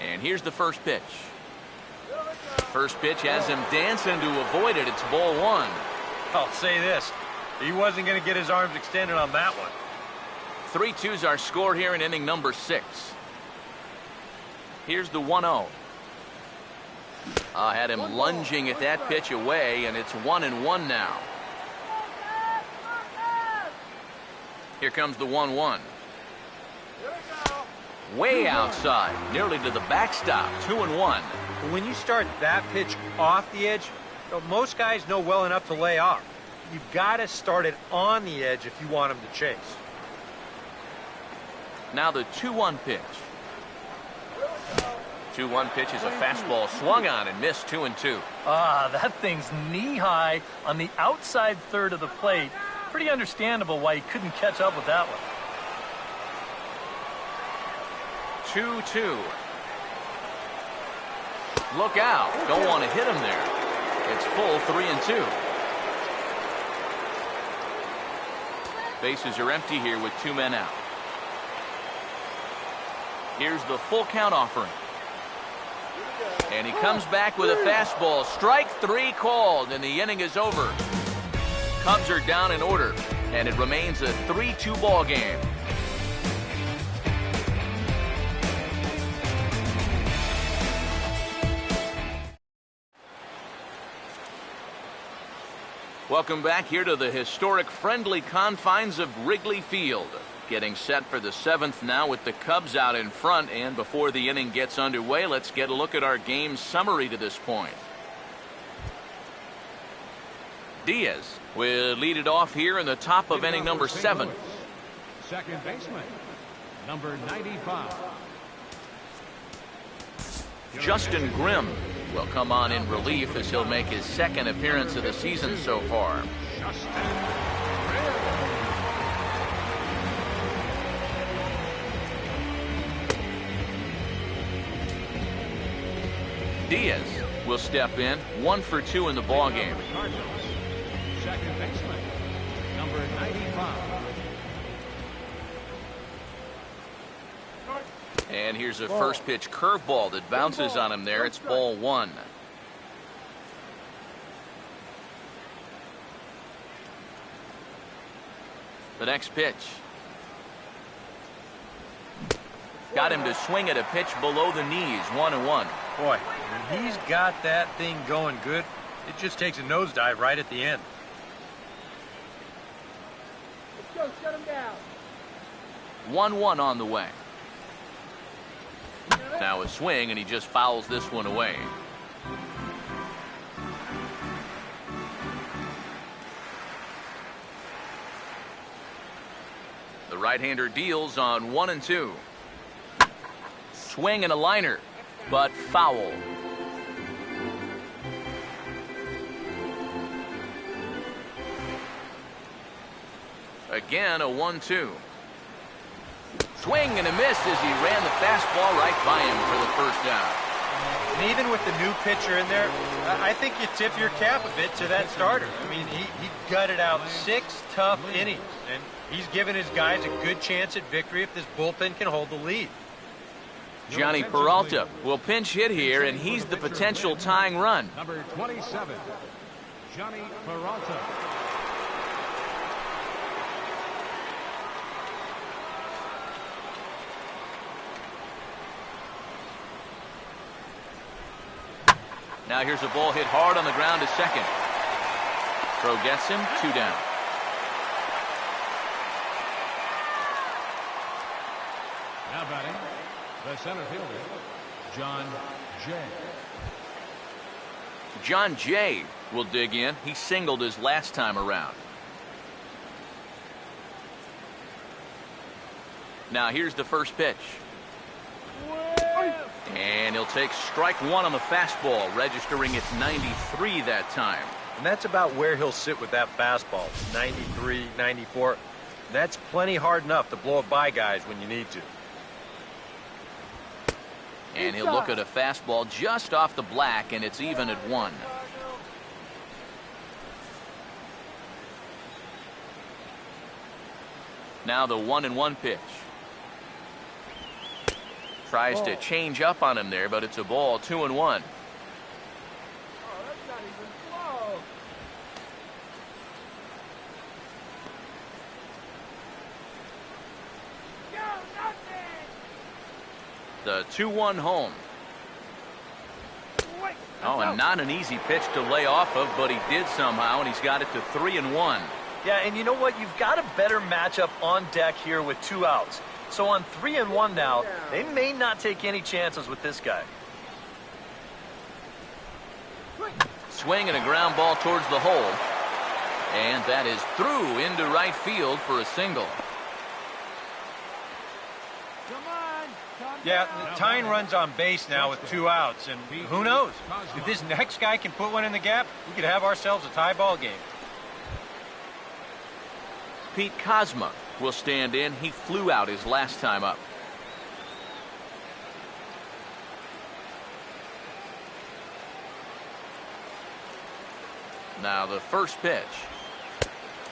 And here's the first pitch. First pitch has him dancing to avoid it. It's ball 1.
I'll say this. He wasn't going to get his arms extended on that one.
3-2's our score here in inning number 6. Here's the 1-0. Had him lunging at that pitch away, and it's 1-1 now. Here comes the 1-1. Way outside, nearly to the backstop. 2-1.
When you start that pitch off the edge, most guys know well enough to lay off. You've got to start it on the edge if you want him to chase.
Now the 2-1 pitch. 2-1 pitch is a fastball swung on and missed. 2-2.
That thing's knee-high on the outside third of the plate. Pretty understandable why he couldn't catch up with that one.
2-2. Look out. Don't want to hit him there. It's full 3-2. Bases are empty here with 2 men out. Here's the full count offering. And he comes back with a fastball. Strike 3 called, and the inning is over. Cubs are down in order, and it remains a 3-2 ball game. Welcome back here to the historic friendly confines of Wrigley Field. Getting set for the 7th now with the Cubs out in front, and before the inning gets underway, let's get a look at our game summary to this point. Diaz will lead it off here in the top of inning number 7.
Second baseman, number 95.
Justin Grimm will come on in relief as he'll make his 2nd appearance of the season so far. Diaz will step in, 1 for 2 in the ball game.
Cardinals, second baseman, number 95.
And here's a first pitch curveball that bounces on him there. It's ball 1. The next pitch. Got him to swing at a pitch below the knees. 1-1.
Boy, when he's got that thing going good, it just takes a nosedive right at the end.
Let's go, shut him down.
1-1 on the way. Now a swing, and he just fouls this one away. The right-hander deals on 1-2. Swing and a liner, but foul. Again, a 1-2. Swing and a miss as he ran the fastball right by him for the first out.
And even with the new pitcher in there, I think you tip your cap a bit to that starter. I mean, he gutted out 6 tough innings, and he's given his guys a good chance at victory if this bullpen can hold the lead.
Johnny Peralta will pinch hit here, and he's the potential tying run.
Number 27, Johnny Peralta.
Now here's a ball hit hard on the ground to second. Throw gets him, 2 down.
Now batting, the center fielder, John Jay.
John Jay will dig in. He singled his last time around. Now here's the first pitch. And he'll take strike 1 on the fastball, registering it's 93 that time.
And that's about where he'll sit with that fastball, 93, 94. That's plenty hard enough to blow it by guys when you need to.
And he'll look at a fastball just off the black, and it's even at 1. Now the 1-1 pitch. Tries to change up on him there, but it's a ball, 2-1. The 2-1 home. Oh, and not an easy pitch to lay off of, but he did somehow, and he's got it to 3-1.
Yeah, and you know what? You've got a better matchup on deck here with 2 outs. So on 3-1 now, they may not take any chances with this guy.
Swing and a ground ball towards the hole. And that is through into right field for a single.
Yeah, tying runs on base now with 2 outs, and who knows? If this next guy can put one in the gap, we could have ourselves a tie ball game.
Pete Kozma will stand in. He flew out his last time up. Now the first pitch.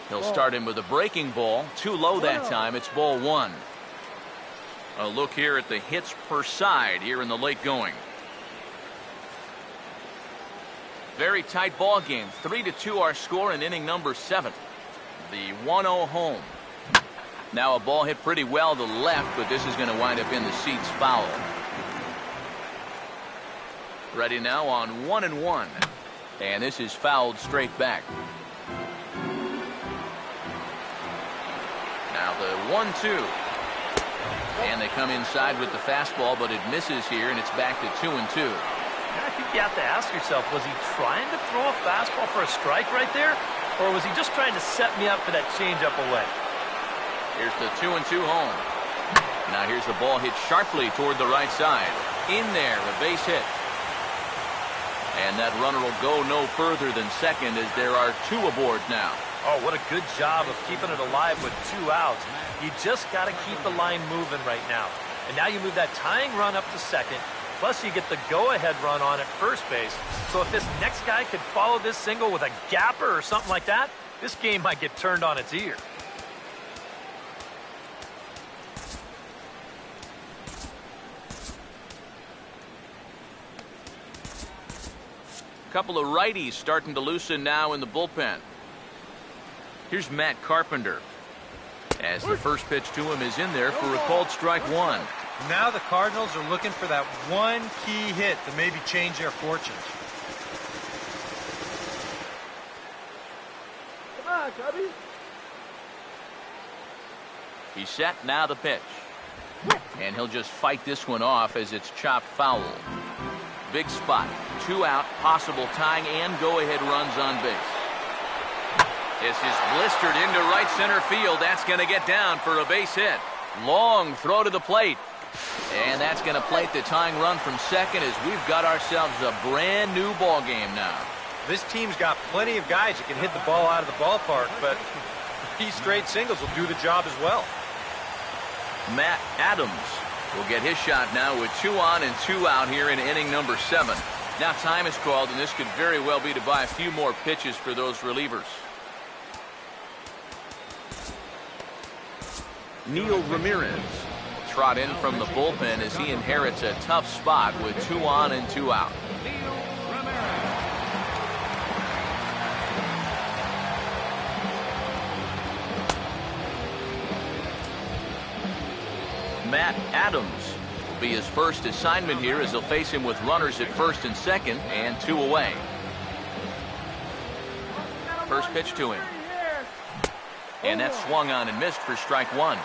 He'll start him with a breaking ball. Too low that time. It's ball 1. A look here at the hits per side here in the late going. Very tight ball game. 3-2 our score in inning number 7. The 1-0 home. Now a ball hit pretty well to the left, but this is going to wind up in the seats foul. Ready now on 1-1. And this is fouled straight back. Now the 1-2. And they come inside with the fastball, but it misses here, and it's back to 2-2.
I think you have to ask yourself, was he trying to throw a fastball for a strike right there? Or was he just trying to set me up for that changeup away?
Here's the 2-2 home. Now here's the ball hit sharply toward the right side. In there, a base hit. And that runner will go no further than second as there are 2 aboard now.
Oh, what a good job of keeping it alive with 2 outs. You just got to keep the line moving right now. And now you move that tying run up to second. Plus you get the go-ahead run on at first base. So if this next guy could follow this single with a gapper or something like that, this game might get turned on its ear.
Couple of righties starting to loosen now in the bullpen. Here's Matt Carpenter. As the first pitch to him is in there for a called strike 1.
Now the Cardinals are looking for that one key hit to maybe change their fortunes.
Come on, Cubby.
He's set, now the pitch. And he'll just fight this one off as it's chopped foul. Big spot. 2 out, possible tying and go-ahead runs on base. This is blistered into right center field. That's going to get down for a base hit. Long throw to the plate. And that's going to plate the tying run from second as we've got ourselves a brand new ball game now.
This team's got plenty of guys that can hit the ball out of the ballpark, but 3 straight singles will do the job as well.
Matt Adams will get his shot now with 2 on and 2 out here in inning number 7. Now time is called, and this could very well be to buy a few more pitches for those relievers. Neil Ramirez trot in from the bullpen as he inherits a tough spot with 2 on and 2 out. Matt Adams will be his first assignment here as he'll face him with runners at first and second and 2 away. first pitch to him. And that swung on and missed for strike one.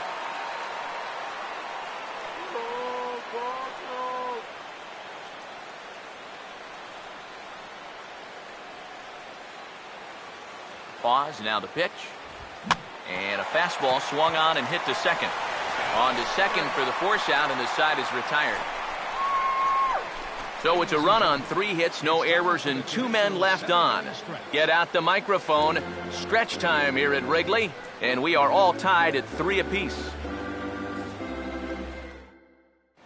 Pause, now the pitch. And a fastball swung on and hit to second. On to second for the force out, and the side is retired. So it's a run on 3 hits, no errors, and 2 men left on. Get out the microphone. Stretch time here at Wrigley, and we are all tied at 3 apiece.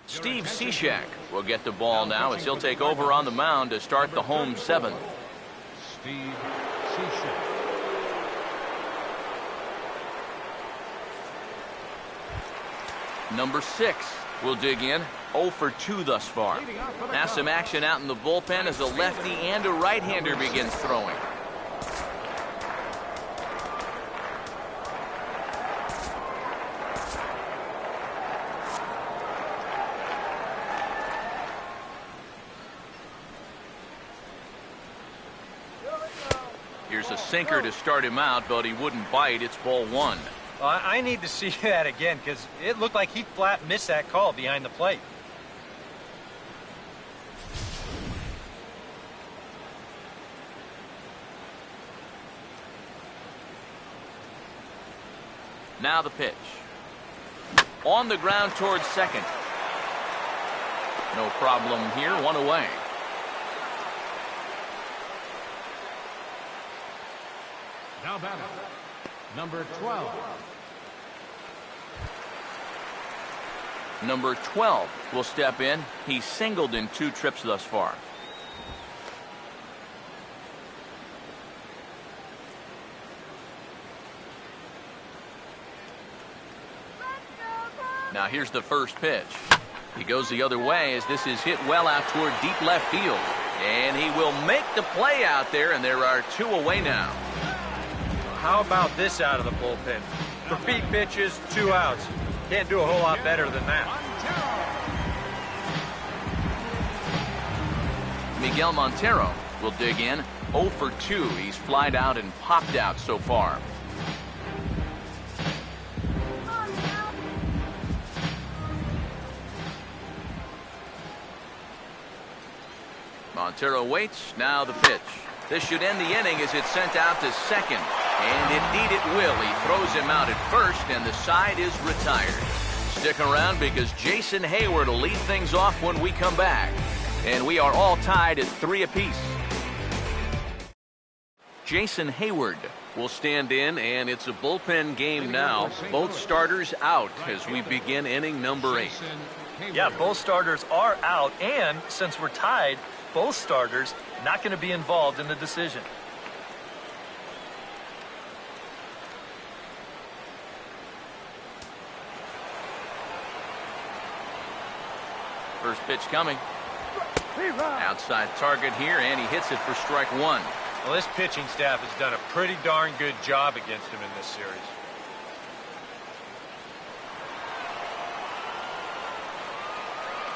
Steve Cishek will get the ball now as he'll take over on the mound to start the home 7th.
Steve Cishek.
Number 6 will dig in. 0 for 2 thus far. Now some action out in the bullpen as a lefty and a right-hander begins throwing. Here's a sinker to start him out, but he wouldn't bite. It's ball 1.
I need to see that again because it looked like he flat missed that call behind the plate.
Now the pitch. On the ground towards second. No problem here, 1 away.
Now batting, number 12.
Number 12 will step in. He's singled in 2 trips thus far. Now here's the first pitch. He goes the other way as this is hit well out toward deep left field. And he will make the play out there, and there are 2 away now.
How about this out of the bullpen? 3 pitches, 2 outs. Can't do a whole lot better than that.
Miguel Montero will dig in. 0 for 2. He's flied out and popped out so far. Montero waits. Now the pitch. This should end the inning as it's sent out to second. And indeed it will. He throws him out at first, and the side is retired. Stick around because Jason Hayward will lead things off when we come back. And we are all tied at 3 apiece. Jason Hayward will stand in, and it's a bullpen game now. Both starters out as we begin inning number 8.
Yeah, both starters are out, and since we're tied, both starters not going to be involved in the decision.
First pitch coming. Outside target here, and he hits it for strike 1.
Well, this pitching staff has done a pretty darn good job against him in this series.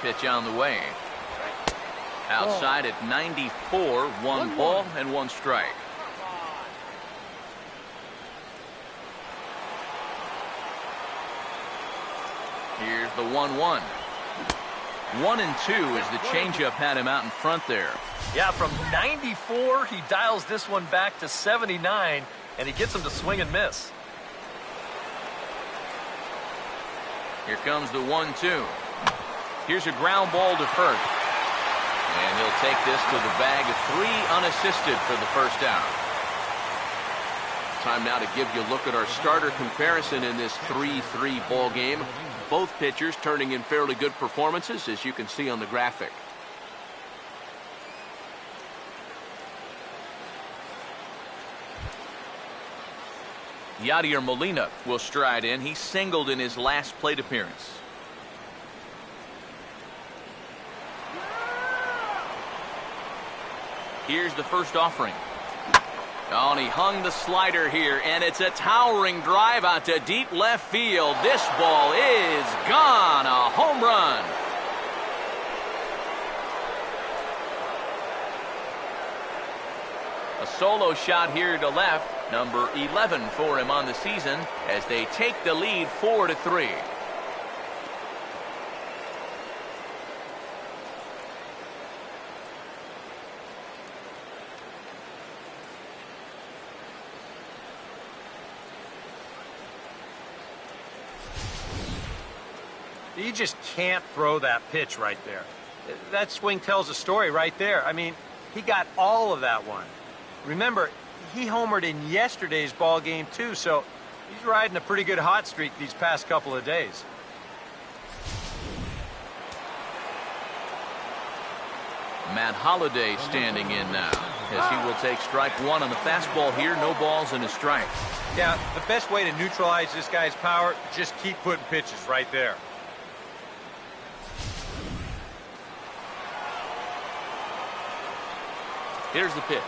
Pitch on the way. Outside at 94, 1 ball and 1 strike. Here's the 1-1. 1 and 2 as the changeup had him out in front there.
Yeah, from 94, he dials this one back to 79, and he gets him to swing and miss.
Here comes the 1-2. Here's a ground ball to first. And he'll take this to the bag of 3 unassisted for the first out. Time now to give you a look at our starter comparison in this 3-3 ball game. Both pitchers turning in fairly good performances, as you can see on the graphic. Yadier Molina will stride in. He singled in his last plate appearance. Here's the first offering. Oh, and he hung the slider here, and it's a towering drive out to deep left field. This ball is gone. A home run. A solo shot here to left. Number 11 for him on the season as they take the lead 4-3.
You just can't throw that pitch right there. That swing tells a story right there. I mean, he got all of that one. Remember, he homered in yesterday's ball game too, so he's riding a pretty good hot streak these past couple of days.
Matt Holliday standing in now as he will take strike one on the fastball here. No balls and a strike.
Yeah, the best way to neutralize this guy's power, just keep putting pitches right there.
Here's the pitch.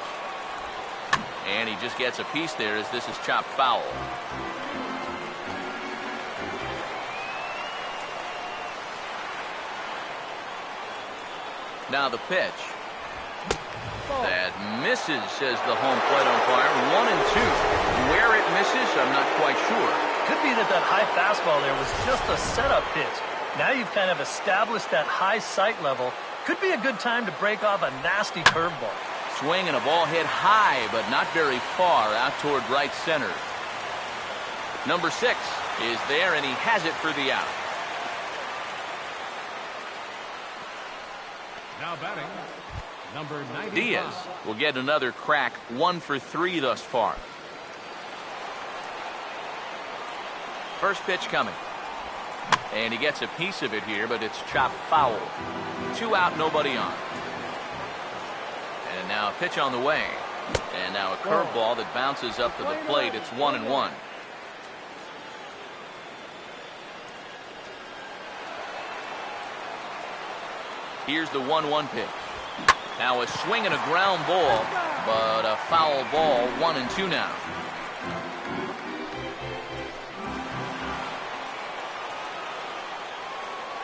And he just gets a piece there as this is chopped foul. Now the pitch. That misses, says the home plate umpire. 1-2. Where it misses, I'm not quite sure.
Could be that high fastball there was just a setup pitch. Now you've kind of established that high sight level. Could be a good time to break off a nasty curveball.
Swing and a ball hit high, but not very far out toward right center. Number 6 is there, and he has it for the out.
Now batting, number 95.
Diaz will get another crack, 1 for 3 thus far. First pitch coming. And he gets a piece of it here, but it's chopped foul. 2 out, nobody on. And now a pitch on the way. And now a curveball that bounces up to the plate. It's 1-1. Here's the 1-1 pitch. Now a swing and a ground ball, but a foul ball. 1-2 now.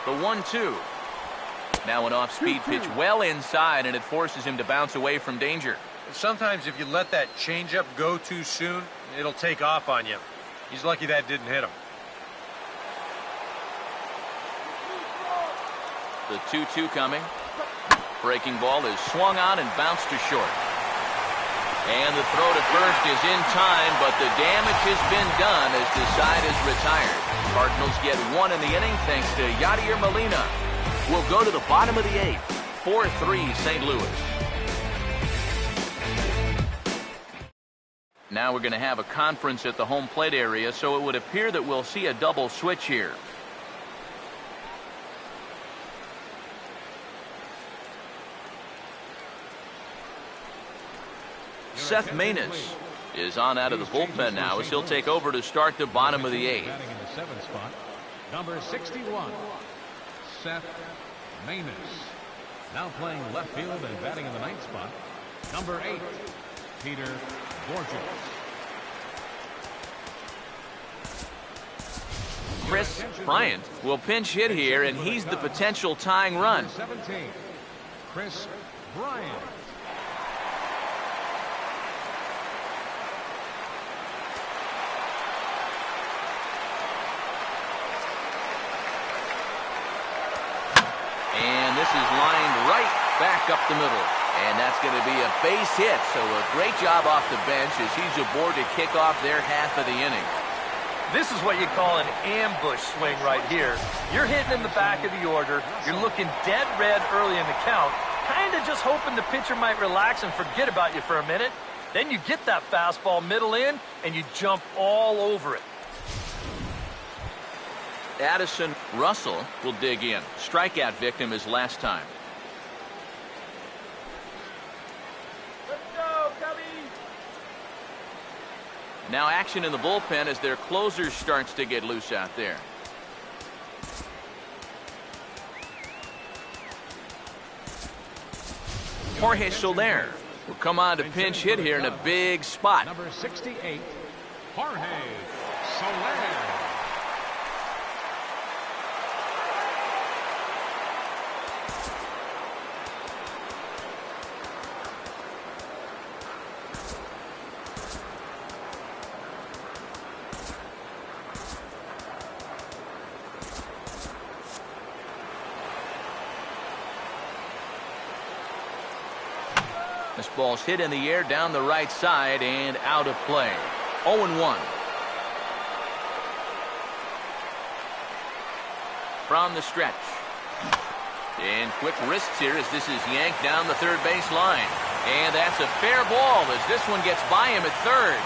The 1-2. Now an off-speed pitch well inside, and it forces him to bounce away from danger.
Sometimes if you let that changeup go too soon, it'll take off on you. He's lucky that didn't hit him.
The 2-2 coming. Breaking ball is swung on and bounced to short. And the throw to first is in time, but the damage has been done as the side is retired. Cardinals get 1 in the inning thanks to Yadier Molina. We'll go to the bottom of the 8th. 4-3 St. Louis. Now we're going to have a conference at the home plate area, so it would appear that we'll see a double switch here. Seth Maness is on out of the bullpen now as he'll take over to start the bottom of the 8th.
Batting in the 7th spot, number 61, Seth Maness. Now playing left field and batting in the 9th spot, number 8, Peter Borges.
Chris Bryant will pinch hit here, and he's the potential tying run.
17, Chris Bryant.
And this is lined right back up the middle. And that's going to be a base hit. So a great job off the bench as he's aboard to kick off their half of the inning.
This is what you call an ambush swing right here. You're hitting in the back of the order. You're looking dead red early in the count. Kind of just hoping the pitcher might relax and forget about you for a minute. Then you get that fastball middle in, and you jump all over it.
Addison Russell will dig in. Strikeout victim his last time.
Let's go, Cubby!
Now action in the bullpen as their closer starts to get loose out there. Jorge Soler will come on to pinch hit here in a big spot.
Number 68, Jorge Soler.
This ball's hit in the air down the right side and out of play. 0-1. From the stretch. And quick wrists here as this is yanked down the third base line. And that's a fair ball as this one gets by him at third.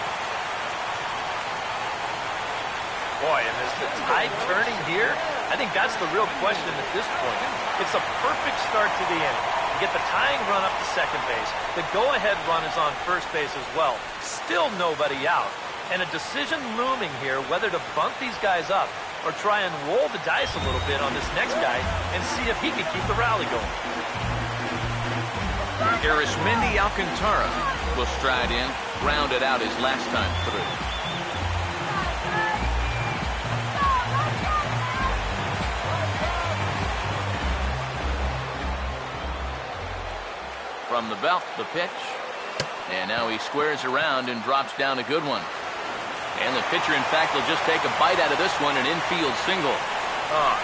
Boy, and is the tide turning here? I think that's the real question at this point. It's a perfect start to the inning. You get the tying run up to second base. The go-ahead run is on first base as well. Still nobody out. And a decision looming here whether to bunt these guys up or try and roll the dice a little bit on this next guy and see if he can keep the rally going.
Arismendi Alcantara will stride in, grounded out his last time through. From the belt, the pitch. And now he squares around and drops down a good one. And the pitcher, in fact, will just take a bite out of this one, an infield single.
Oh,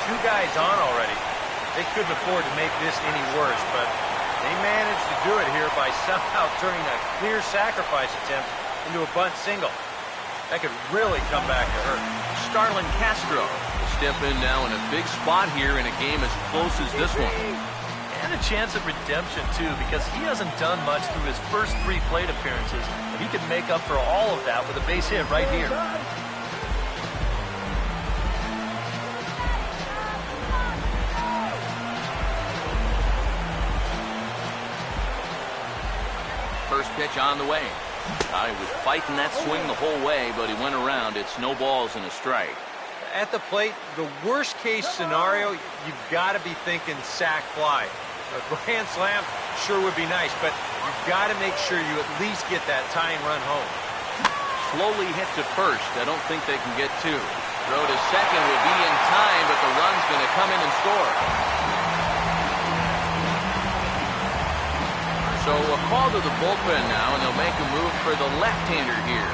two guys on already. They couldn't afford to make this any worse, but they managed to do it here by somehow turning a clear sacrifice attempt into a bunt single. That could really come back to hurt.
Starlin Castro will step in now in a big spot here in a game as close as this one.
And a chance at redemption, too, because he hasn't done much through his first 3 plate appearances. And he could make up for all of that with a base hit right here.
First pitch on the way. He was fighting that swing the whole way, but he went around. It's no balls and a strike.
At the plate, the worst-case scenario, you've got to be thinking sac fly. A grand slam sure would be nice, but you've got to make sure you at least get that tying run home.
Slowly hit to first. I don't think they can get 2. Throw to second will be in time, but the run's going to come in and score. So a call to the bullpen now, and they'll make a move for the left-hander here.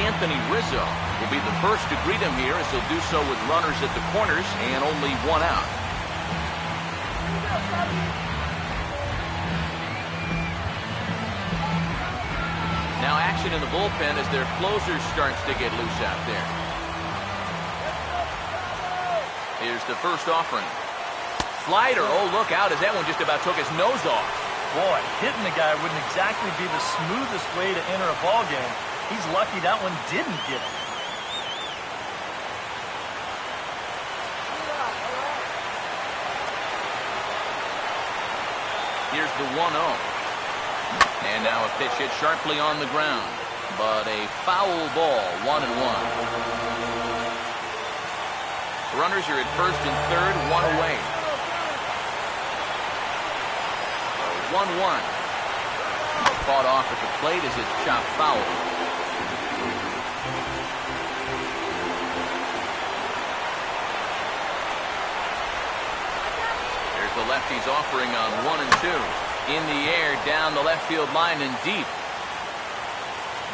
Anthony Rizzo will be the first to greet him here as he'll do so with runners at the corners and only 1 out. Now action in the bullpen as their closer starts to get loose out there. Here's the first offering. Slider, oh look out as that one just about took his nose off.
Boy, hitting the guy wouldn't exactly be the smoothest way to enter a ball game. He's lucky that one didn't get him.
Here's the 1-0. And now a pitch hit sharply on the ground. But a foul ball, 1-1. Runners are at first and third, 1 away. 1-1. Fought off at the plate as it's chopped foul. The lefty's offering on 1 and 2. In the air, down the left field line and deep.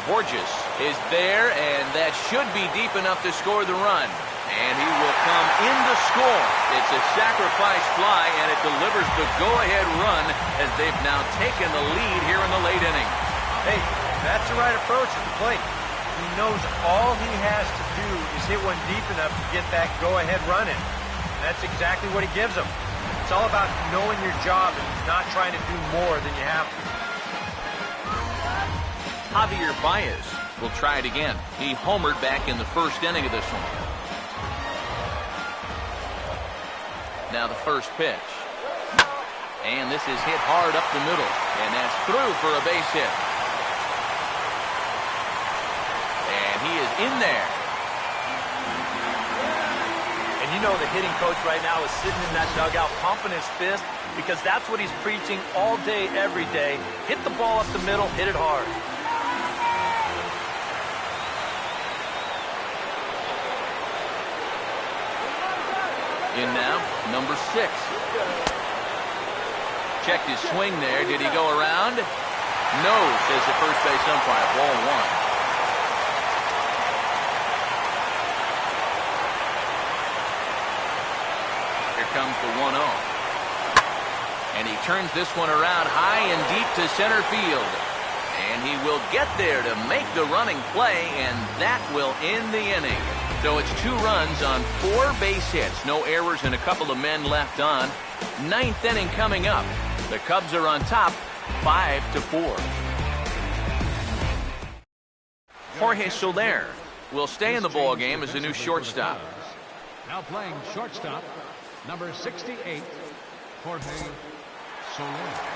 Borges is there, and that should be deep enough to score the run. And he will come in to score. It's a sacrifice fly, and it delivers the go-ahead run as they've now taken the lead here in the late inning.
Hey, that's the right approach at the plate. He knows all he has to do is hit one deep enough to get that go-ahead run in. And that's exactly what he gives him. It's all about knowing your job and not trying to do more than you have to.
Javier Baez will try it again. He homered back in the first inning of this one. Now the first pitch. And this is hit hard up the middle. And that's through for a base hit. And he is in there.
And you know the hitting coach right now is sitting in that dugout pumping his fist because that's what he's preaching all day, every day. Hit the ball up the middle, hit it hard.
In now, number 6. Checked his swing there. Did he go around? No, says the first base umpire. Ball one. Here comes the 1-0. And he turns this one around high and deep to center field. And he will get there to make the running play, and that will end the inning. So it's 2 runs on 4 base hits. No errors and a couple of men left on. 9th inning coming up. The Cubs are on top, 5-4. Jorge Soler will stay in the ball game as the new shortstop.
Now playing shortstop, number 68, Jorge Soler.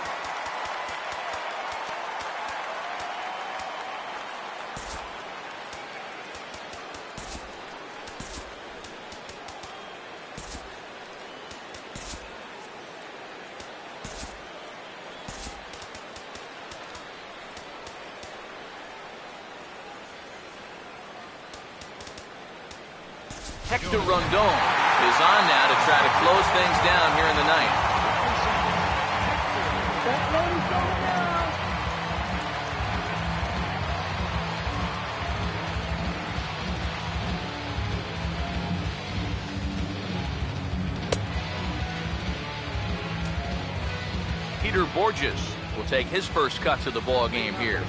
Hector Rondon is on now to try to close things down here in the ninth. Peter Borges will take his first cut to the ball game here.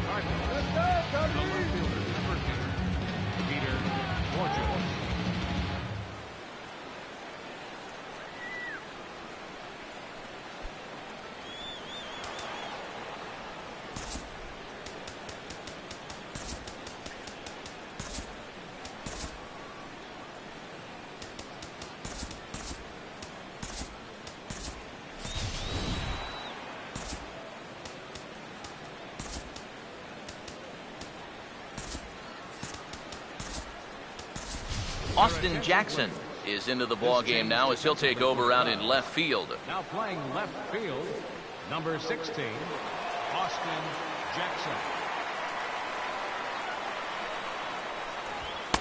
Peter Borges.
Austin Jackson is into the ball game now as he'll take over out in left field.
Now playing left field, number 16, Austin Jackson.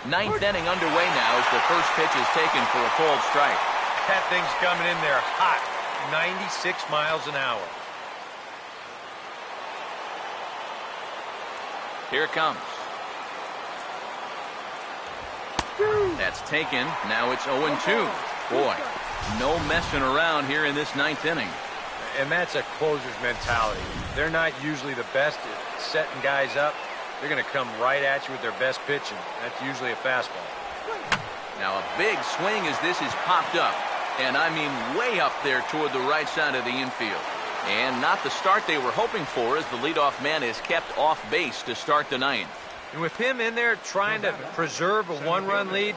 9th inning underway now as the first pitch is taken for a called strike.
That thing's coming in there hot, 96 miles an hour.
Here it comes. That's taken. Now it's 0-2. Boy, no messing around here in this 9th inning.
And that's a closer's mentality. They're not usually the best at setting guys up. They're going to come right at you with their best pitching. That's usually a fastball.
Now a big swing as this is popped up. And I mean way up there toward the right side of the infield. And not the start they were hoping for as the leadoff man is kept off base to start the 9th.
And with him in there trying to preserve a 1-run lead,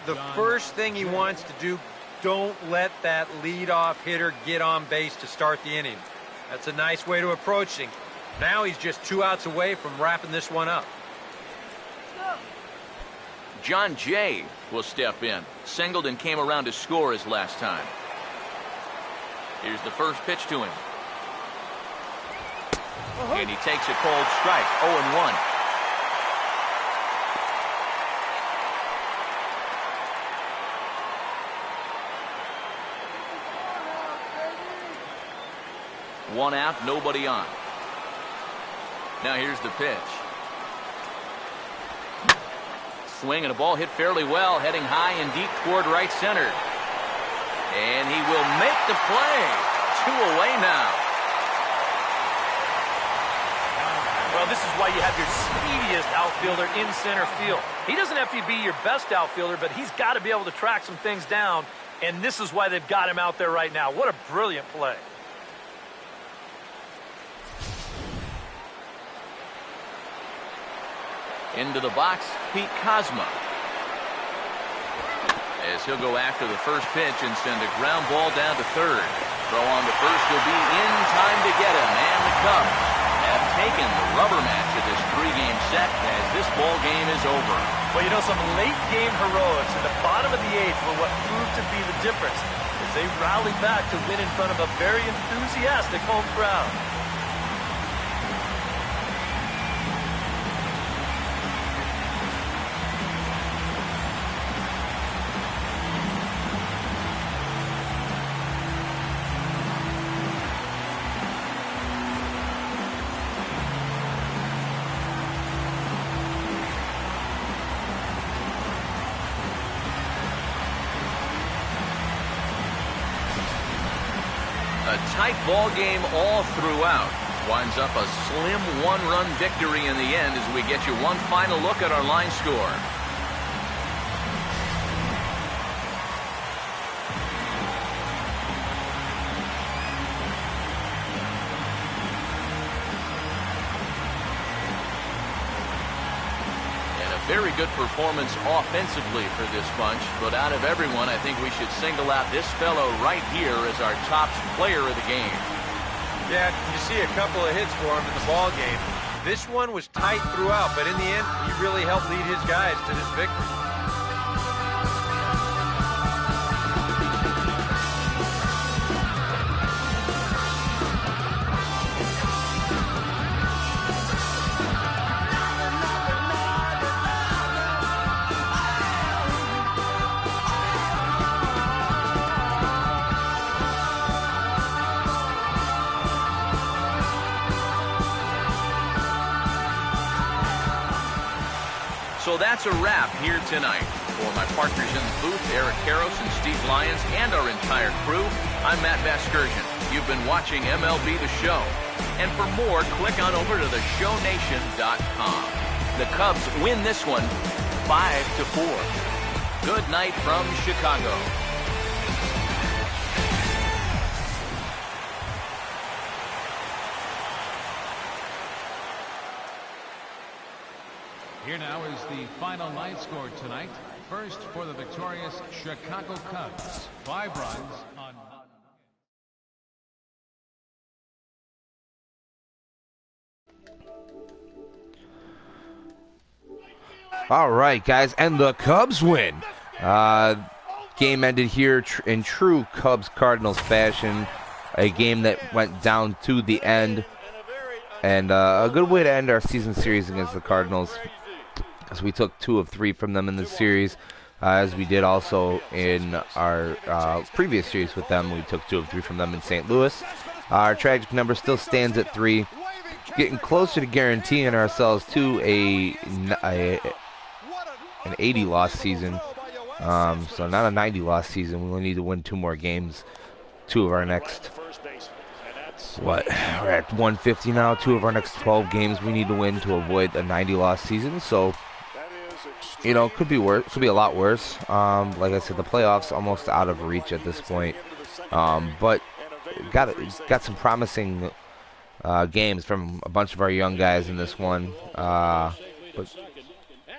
the first thing he wants to do, don't let that leadoff hitter get on base to start the inning. That's a nice way to approach things. Now he's just 2 outs away from wrapping this one up.
John Jay will step in. Singled and came around to score his last time. Here's the first pitch to him. And he takes a cold strike, 0-1. One out, nobody on. Now here's the pitch. Swing and a ball hit fairly well, heading high and deep toward right center. And he will make the play. 2 away now.
Well, this is why you have your speediest outfielder in center field. He doesn't have to be your best outfielder, but he's got to be able to track some things down, and this is why they've got him out there right now. What a brilliant play.
Into the box, Pete Kozma. As he'll go after the first pitch and send a ground ball down to third. Throw on the first will be in time to get him, and the Cubs have taken the rubber match of this 3-game set as this ball game is over.
Well, you know, some late-game heroics in the bottom of the 8th were what proved to be the difference as they rallied back to win in front of a very enthusiastic home crowd.
A tight ball game all throughout. Winds up a slim one-run victory in the end as we get you one final look at our line score. Very good performance offensively for this bunch, but out of everyone, I think we should single out this fellow right here as our top player of the game.
Yeah, you see a couple of hits for him in the ball game. This one was tight throughout, but in the end, he really helped lead his guys to this victory.
So that's a wrap here tonight. For my partners in the booth, Eric Karros and Steve Lyons, and our entire crew, I'm Matt Vasgersian. You've been watching MLB The Show. And for more, click on over to theshownation.com. The Cubs win this one 5-4. Good night from Chicago.
Here now is the final line score tonight. First for the victorious Chicago Cubs. 5 runs on...
All right, guys, and the Cubs win. Game ended here in true Cubs-Cardinals fashion. A game that went down to the end. And a good way to end our season series against the Cardinals. As we took 2 of 3 from them in this series, as we did also in our previous series with them. We took 2 of 3 from them in St. Louis. Our tragic number still stands at 3, getting closer to guaranteeing ourselves to an 80-loss season. So not a 90-loss season. We only need to win 2 more games. 2 of our next... We're at 150 now. 2 of our next 12 games we need to win to avoid a 90-loss season. So, you know, it could be worse. Could be a lot worse. Like I said, the playoffs almost out of reach at this point. But got some promising games from a bunch of our young guys in this one. But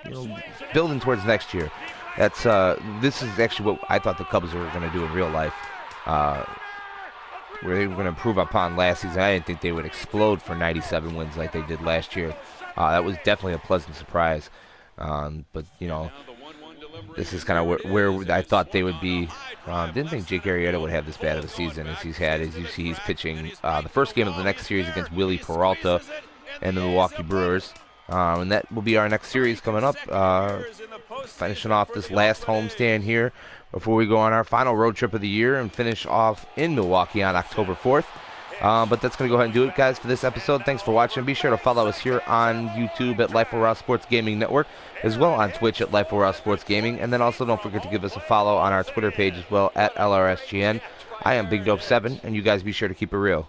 you know, building towards next year. That's this is actually what I thought the Cubs were going to do in real life. Where they were going to improve upon last season. I didn't think they would explode for 97 wins like they did last year. That was definitely a pleasant surprise. But, you know, this is kind of where I thought they would be. Didn't think Jake Arrieta would have this bad of a season as he's had. As you see, he's pitching the first game of the next series against Willie Peralta and the Milwaukee Brewers. And that will be our next series coming up. Finishing off this last homestand here before we go on our final road trip of the year and finish off in Milwaukee on October 4th. But that's going to go ahead and do it, guys, for this episode. Thanks for watching. Be sure to follow us here on YouTube at Life of Raw Sports Gaming Network, as well on Twitch at Life of Raw Sports Gaming. And then also don't forget to give us a follow on our Twitter page as well at LRSGN. I am Big Dope 7, and you guys be sure to keep it real.